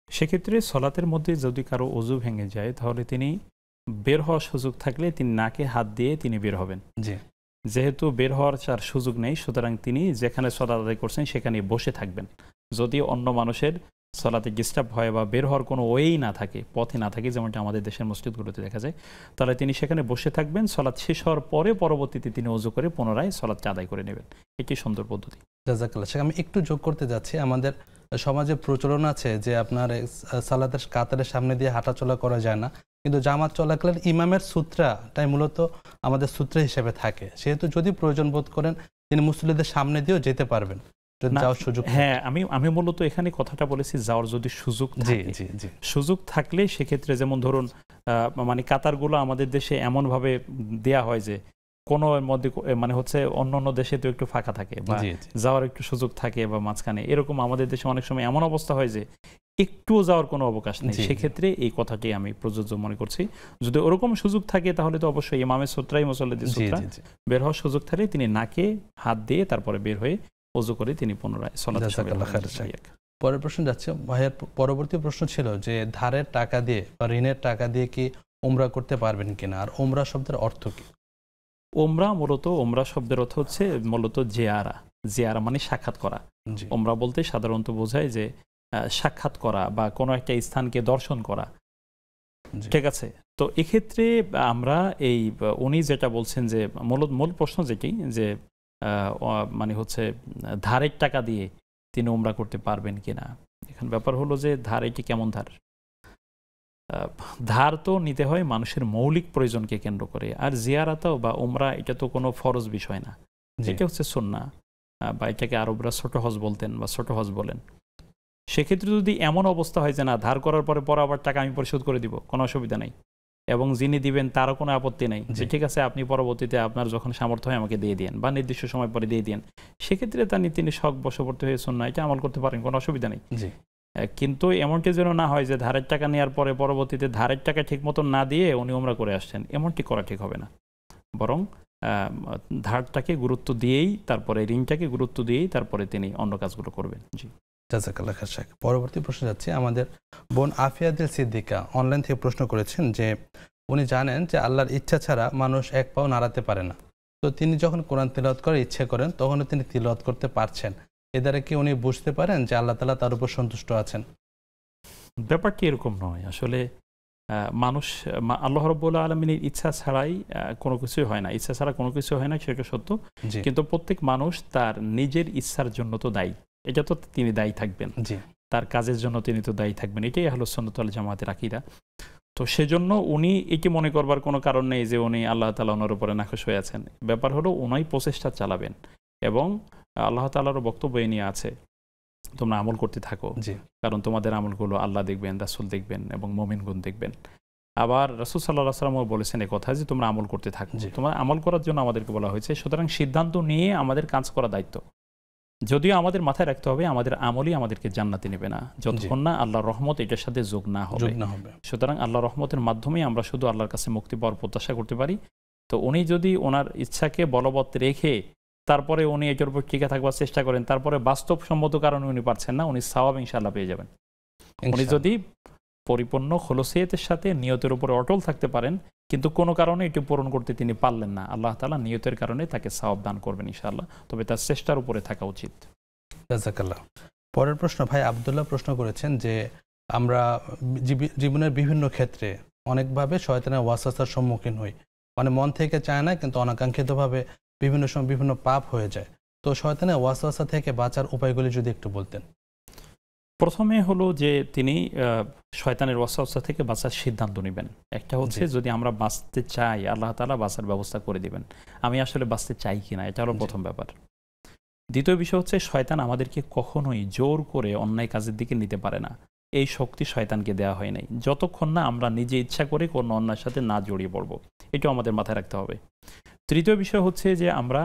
সেক্ষেত্রে সালাতের মধ্যে যদি কারো ওযু ভেঙে যায়, তাহলে তিনি বের হওয়ার সুযোগ থাকলে তিনি নাকে হাত দিয়ে তিনি বের হবেন। যেহেতু বের হওয়ার তার সুযোগ নেই, সুতরাং তিনি যেখানে সালাত আদায় করছেন সেখানে বসে থাকবেন। যদি অন্য মানুষের সালাতে ডিস্টার্ব হয় বা বের হওয়ার কোনো ওয়েই না থাকে, পথে না থাকে, যেমনটা আমাদের দেশের মসজিদগুলোতে দেখা যায়, তাহলে তিনি সেখানে বসে থাকবেন। সালাত শেষ হওয়ার পরে পরবর্তীতে তিনি ওযু করে পুনরায় সালাতটা আদায় করে নেবেন। এটি সুন্দর পদ্ধতি। জাযাকাল্লাহ। আমি একটু যোগ করতে যাচ্ছি, আমাদের সমাজে প্রচলন আছে যে আপনার সালাতের কাতারের সামনে দিয়ে হাঁটাচলা করা যায় না, কিন্তু জামাত চলাকালীন ইমামের সূত্রটাই মূলত আমাদের সূত্র হিসেবে থাকে। সেহেতু যদি প্রয়োজন বোধ করেন তিনি মুসল্লিদের সামনে দিয়েও যেতে পারবেন। হ্যাঁ, আমি মূলত এখানে কথাটা বলেছি যাওয়ার যদি সুযোগ থাকে, সুযোগ থাকলে সেক্ষেত্রে, যেমন ধরুন মানে কাতারগুলো আমাদের দেশে এমনভাবে দেয়া হয় যে কোনো মধ্যে মানে হচ্ছে অন্য অন্য দেশে তো একটু ফাঁকা থাকে বা যাওয়ার একটু সুযোগ থাকে, বা মাঝখানে এরকম আমাদের দেশে অনেক সময় এমন অবস্থা হয় যে একটুও যাওয়ার কোনো অবকাশ নেই। সেক্ষেত্রে এই কথাটি আমি প্রযোজ্য মনে করছি। যদি ওরকম সুযোগ থাকে তাহলে তো অবশ্যই ইমামের সূত্রাই মুসল্লিদের সূত্র, বের হওয়ার সুযোগ থাকলে তিনি নাকে হাত দিয়ে তারপরে বের হয়ে ওযু করে তিনি পুনরায় সালাত। পরের প্রশ্ন যাচ্ছে। ভাইয়ের পরবর্তী প্রশ্ন ছিল যে ধারের টাকা দিয়ে বা ঋণের টাকা দিয়ে কি উমরা করতে পারবেন কিনা, আর উমরা শব্দের অর্থ কি? উমরা শব্দের অর্থ হচ্ছে মূলত জিয়ারা মানে সাক্ষাৎ করা। উমরা বলতে সাধারণত বোঝায় যে সাক্ষাৎ করা বা কোনো একটা স্থানকে দর্শন করা। ঠিক আছে, তো এক্ষেত্রে আমরা উনি যেটা বলছেন যে মূল প্রশ্ন যেটি যে মানে হচ্ছে ধারের টাকা দিয়ে তিনি উমরা করতে পারবেন কিনা। এখন ব্যাপার হলো যে ধার এটি কেমন ধার? ধার তো নিতে হয় মানুষের মৌলিক প্রয়োজনকে কেন্দ্র করে, আর জিয়ারাতাও বা উমরা এটা তো কোনো ফরজ বিষয় না, এটা হচ্ছে সুন্নাহ, বা এটাকে আরবরা ছোট হজ বলতেন বা ছোট হজ বলেন। সেক্ষেত্রে যদি এমন অবস্থা হয় যে না ধার করার পরে আবার টাকা আমি পরিশোধ করে দিব, কোনো অসুবিধা নেই, এবং যিনি দিবেন তারও কোনো আপত্তি নেই যে ঠিক আছে আপনি পরবর্তীতে আপনার যখন সামর্থ্য হয় আমাকে দিয়ে দিন বা নির্দিষ্ট সময় পরে দিয়ে দিন, সেক্ষেত্রে তিনি শখ বশবর্তী হয়ে সুন্নাহ এটা আমল করতে পারেন, কোনো অসুবিধা নেই। কিন্তু এমনটি যেন না হয় যে ধারের টাকা নেওয়ার পরে পরবর্তীতে ধারের টাকা ঠিক মতো না দিয়ে উনি উমরা করে আসছেন, এমনটি করা ঠিক হবে না। বরং ধারটাকে গুরুত্ব দিয়েই, তারপরে ঋণটাকে গুরুত্ব দিয়েই তারপরে তিনি অন্য কাজগুলো করবেন। জি, জাযাকাল্লাহ খায়ের শেখ। পরবর্তী প্রশ্ন যাচ্ছে, আমাদের বোন আফিয়া দিল সিদ্দিকা অনলাইন থেকে প্রশ্ন করেছেন যে উনি জানেন যে আল্লাহর ইচ্ছা ছাড়া মানুষ এক পাও নাড়াতে পারে না, তো তিনি যখন কোরআন তিলাওয়াত করার ইচ্ছে করেন তখনও তিনি তিলাওয়াত করতে পারছেন, এ দ্বারা কি উনি বুঝতে পারেন যে আল্লাহ তাআলা তার উপর সন্তুষ্ট আছেন? ব্যাপারটি এরকম নয়। আসলে মানুষ আল্লাহ রাব্বুল আলামিনের ইচ্ছা ছাড়াই কোনো কিছুই হয় না, ইচ্ছা ছাড়া কোনো কিছু হয় না, সেটা সত্য। কিন্তু প্রত্যেক মানুষ তার নিজের ইচ্ছার জন্য তো দায়ী, এটা তো তিনি দায়ী থাকবেন, তার কাজের জন্য তিনি তো দায়ী থাকবেন, এটাই আহলুস সুন্নাত ওয়াল জামাতের আকীদা। তো সেজন্য উনি এটি মনে করবার কোনো কারণ নেই যে উনি আল্লাহ তাআলা ওনার উপরে নাখোশ হয়ে আছেন। ব্যাপার হলো উনাই প্রচেষ্টা চালাবেন, এবং আল্লাহ তাআলারও বক্তব্য নিয়ে আছে তোমরা আমল করতে থাকো, কারণ তোমাদের আমলগুলো আল্লাহ দেখবেন, রাসূল দেখবেন এবং মুমিনগণ দেখবেন। আবার রাসূল সাল্লাল্লাহু আলাইহি ওয়াসাল্লাম বলেছেন এই কথা যে তোমরা আমল করতে থাকো, তোমরা আমল করার জন্য আমাদেরকে বলা হয়েছে। সুতরাং সিদ্ধান্ত নিয়ে আমাদের কাজ করা দায়িত্ব। যদিও আমাদের মাথায় রাখতে হবে আমাদের আমলই আমাদেরকে জান্নাতে নেবে না যতক্ষণ না আল্লাহর রহমত এটার সাথে যোগ না হবে। সুতরাং আল্লাহর রহমতের মাধ্যমেই আমরা শুধু আল্লাহর কাছে মুক্তি পাওয়ার প্রত্যাশা করতে পারি। তো উনি যদি ওনার ইচ্ছাকে বলবৎ রেখে তারপরে উনি এটার উপর টিকে থাকবার চেষ্টা করেন, তারপরে বাস্তবসম্মত কারণে উনি পারছেন না, উনি সওয়াব ইনশাআল্লাহ পেয়ে যাবেন। উনি যদি পরিপূর্ণ খলুসিয়তের সাথে নিয়তের উপরে অটল থাকতে পারেন, কিন্তু কোনো কারণে এটি পূরণ করতে তিনি পারলেন না, আল্লাহ তাআলা নিয়তের কারণে তাকে সওয়াব দান করবেন ইনশাআল্লাহ। তবে তার চেষ্টার উপরে থাকা উচিত। জাযাকাল্লাহ। পরের প্রশ্ন ভাই আব্দুল্লাহ প্রশ্ন করেছেন যে আমরা জীবনের বিভিন্ন ক্ষেত্রে অনেকভাবে শয়তানের ওয়াসওয়াসার সম্মুখীন হই, মানে মন থেকে চায় না কিন্তু অনাকাঙ্ক্ষিতভাবে বিভিন্ন সময় বিভিন্ন পাপ হয়ে যায়, তো শয়তানের ওয়াসওয়াসা থেকে বাঁচার উপায়গুলি যদি একটু বলতেন। প্রথমে হলো যে তিনি শয়তানের ওয়াসওয়াসা থেকে বাঁচার সিদ্ধান্ত নেবেন। একটা হচ্ছে যদি আমরা বাঁচতে চাই আল্লাহ তাআলা বাঁচার ব্যবস্থা করে দিবেন, আমি আসলে বাঁচতে চাই কিনা, এটা হলো প্রথম ব্যাপার। দ্বিতীয় বিষয় হচ্ছে শয়তান আমাদেরকে কখনোই জোর করে অন্যায় কাজের দিকে নিতে পারে না, এই শক্তি শয়তানকে দেওয়া হয় নাই, যতক্ষণ না আমরা নিজে ইচ্ছা করে কোনো অন্যায়ের সাথে না জড়িয়ে পড়ব, এটাও আমাদের মাথায় রাখতে হবে। তৃতীয় বিষয় হচ্ছে যে আমরা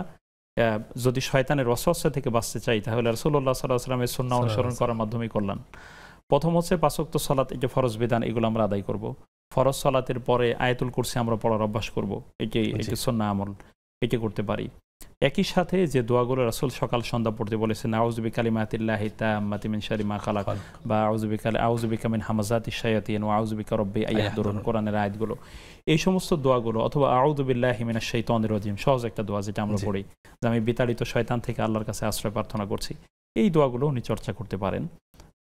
যদি শয়তানের ওয়াসওয়াসা থেকে বাঁচতে চাই তাহলে রাসূলুল্লাহ সাল্লাল্লাহু আলাইহি ওয়াসাল্লামের সুন্নাহ অনুসরণ করার মাধ্যমেই কল্যাণ। প্রথম হচ্ছে 5 ওয়াক্ত সালাত, এটা ফরজ বিধান, এগুলো আমরা আদায় করব। ফরজ সালাতের পরে আয়াতুল কুরসি আমরা পড়ার অভ্যাস করব, এটি সুন্নাহ আমল, এটি করতে পারি। একই সাথে যে দোয়াগুলো রাসূল সকাল সন্ধ্যা পড়তে বলেছেন, আউযু বিকালিমাতিল্লাহি তাম্মাতি মিন শাররি মা খালাক, বা আউযু বিকা মিন হামাযাতিশ শায়াতিন ওয়া আউযু বিকা রাব্বি আইয়াহদুরুন, কোরআনের আয়াতগুলো, এই সমস্ত দোয়াগুলো, অথবা আউযু বিল্লাহি মিনাশ শাইতানির রাজিম, সহজ একটা দোয়া যেটা আমরা পড়ি যে আমি বিতাড়িত শয়তান থেকে আল্লাহর কাছে আশ্রয় প্রার্থনা করছি, এই দোয়াগুলো উনি চর্চা করতে পারেন।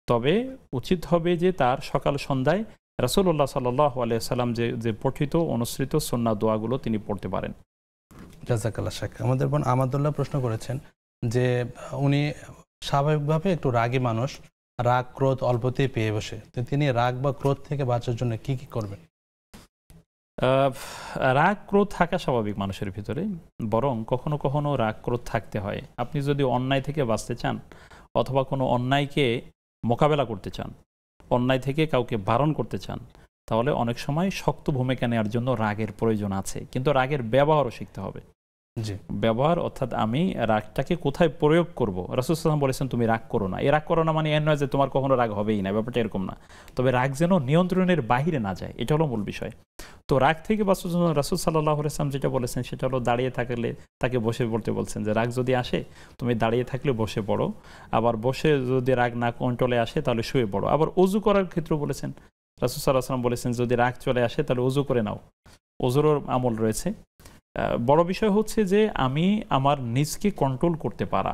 তবে উচিত হবে যে তার সকাল সন্ধ্যায় রাসূলুল্লাহ সাল্লাল্লাহু আলাইহি ওয়াসাল্লাম যে পঠিত অনুসৃত সুন্নাহ দোয়াগুলো তিনি পড়তে পারেন। জাযাকাল্লাহ শেখ। আমাদের বোন আমাদুল্লাহ প্রশ্ন করেছেন যে উনি স্বাভাবিকভাবে একটু রাগী মানুষ, রাগ ক্রোধ অল্পতেই পেয়ে বসে, তো তিনি রাগ বা ক্রোধ থেকে বাঁচার জন্য কি কি করবেন? রাগ ক্রোধ থাকা স্বাভাবিক মানুষের ভিতরে, বরং কখনো কখনো রাগ ক্রোধ থাকতে হয়। আপনি যদি অন্যায় থেকে বাঁচতে চান অথবা কোনো অন্যায়কে মোকাবেলা করতে চান, অন্যায় থেকে কাউকে বারণ করতে চান, তাহলে অনেক সময় শক্ত ভূমিকা নেওয়ার জন্য রাগের প্রয়োজন আছে, কিন্তু রাগের ব্যবহারও শিখতে হবে। ব্যবহার অর্থাৎ আমি রাগটাকে কোথায় প্রয়োগ করব। রাসূল সাল্লাল্লাহু আলাইহি ওয়াসাল্লাম বলেছেন তুমি রাগ করো না। এই রাগ করো না মানে এর নয় যে তোমার কখনো রাগ হবেই না, ব্যাপারটা এরকম না। তবে রাগ যেন নিয়ন্ত্রণের বাহিরে না যায়, এটা হলো মূল বিষয়। তো রাগ থেকে বাঁচার জন্য রাসূল সাল্লাল্লাহু আলাইহি ওয়াসাল্লাম যেটা বলেছেন সেটা হলো দাঁড়িয়ে থাকলে তাকে বসে পড়তে বলছেন, যে রাগ যদি আসে তুমি দাঁড়িয়ে থাকলে বসে পড়ো, আবার বসে যদি রাগ না কন্ট্রোলে আসে তাহলে শুয়ে পড়ো। আবার ওযু করার ক্ষেত্রে বলেছেন, রাসূল সাল্লাল্লাহু আলাইহি ওয়াসাল্লাম বলেছেন যদি রাগ চলে আসে তাহলে ওযু করে নাও, ওযুর আমল রয়েছে। বড় বিষয় হচ্ছে যে আমি আমার নিজকে কন্ট্রোল করতে পারা,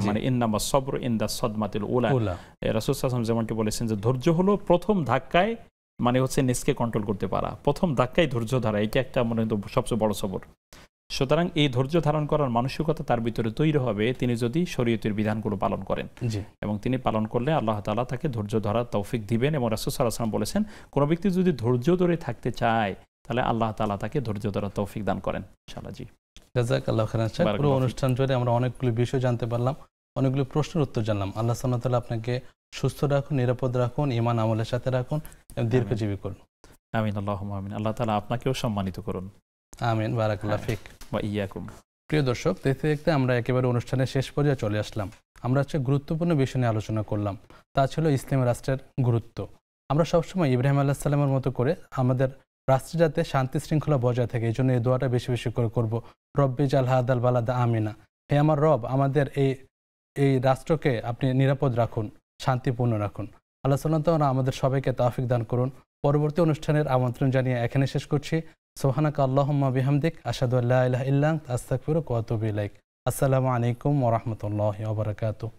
মানে ইন্নামা সবরু ইনদা সদমাতিল উলা। রাসূল সাল্লাল্লাহু আলাইহি ওয়াসাল্লাম যেমনটি বলেছেন যে ধৈর্য হলো প্রথম ধাক্কায়, মানে হচ্ছে নিজকে কন্ট্রোল করতে পারা, প্রথম ধাক্কায় ধৈর্য ধরা, এটা একটা মানে সবচেয়ে বড় সবর। সুতরাং এই ধৈর্য ধারণ করার মানসিকতা তার ভিতরে তৈরি হবে তিনি যদি শরীয়তের বিধানগুলো পালন করেন, এবং তিনি পালন করলে আল্লাহ তাআলা তাকে ধৈর্য ধরার তৌফিক দিবেন। এবং রাসূল সাল্লাল্লাহু আলাইহি ওয়াসাল্লাম বলেছেন, কোনো ব্যক্তি যদি ধৈর্য ধরে থাকতে চায় তাহলে আল্লাহ তাআলা তাকে ধৈর্য ধরার তৌফিক দান করেন ইনশাআল্লাহ। জি, জাযাকাল্লাহু খাইরান। পুরো অনুষ্ঠান জুড়ে আমরা অনেকগুলো বিষয় জানতে পারলাম, অনেকগুলো প্রশ্নের উত্তর জানলাম। আল্লাহ সুবহানাহু ওয়া তাআলা আপনাকে সুস্থ রাখুন, নিরাপদ রাখুন, ঈমান আমলের সাথে রাখুন এবং দীর্ঘজীবী করুন। আমিন, আল্লাহুম্মা আমিন। আল্লাহ তাআলা আপনাকেও সম্মানিত করুন। আমিন, বারাকাল্লাহু ফিক ওয়া ইয়াকুম। প্রিয় দর্শক, দেখতে দেখতে আমরা একেবারে অনুষ্ঠানের শেষ পর্যায়ে চলে আসলাম। আমরা হচ্ছে গুরুত্বপূর্ণ বিষয় নিয়ে আলোচনা করলাম, তা ছিল ইসলামী রাষ্ট্রের গুরুত্ব। আমরা সবসময় ইব্রাহিম আলাইহিস সালামের মতো করে আমাদের রাষ্ট্রে যাতে শান্তি শৃঙ্খলা বজায় থাকে, এই জন্য এই দোয়াটা বেশি বেশি করে করবো, রব্বি জাল হাদাল বালাদা আমিনা, হে আমার রব, আমাদের এই রাষ্ট্রকে আপনি নিরাপদ রাখুন, শান্তিপূর্ণ রাখুন। আল্লাহ সুবহানাহু ওয়া তাআলা আমাদের সবাইকে তৌফিক দান করুন। পরবর্তী অনুষ্ঠানের আমন্ত্রণ জানিয়ে এখানে শেষ করছি। সুবহানাকা আল্লাহুম্মা বিহামদিক, আশহাদু আল্লা ইলাহা ইল্লা আনতা, আস্তাগফিরুকা ওয়া আতুবু ইলাইক। আসসালামু আলাইকুম ওয়া রাহমাতুল্লাহি ওয়া বারাকাতুহু।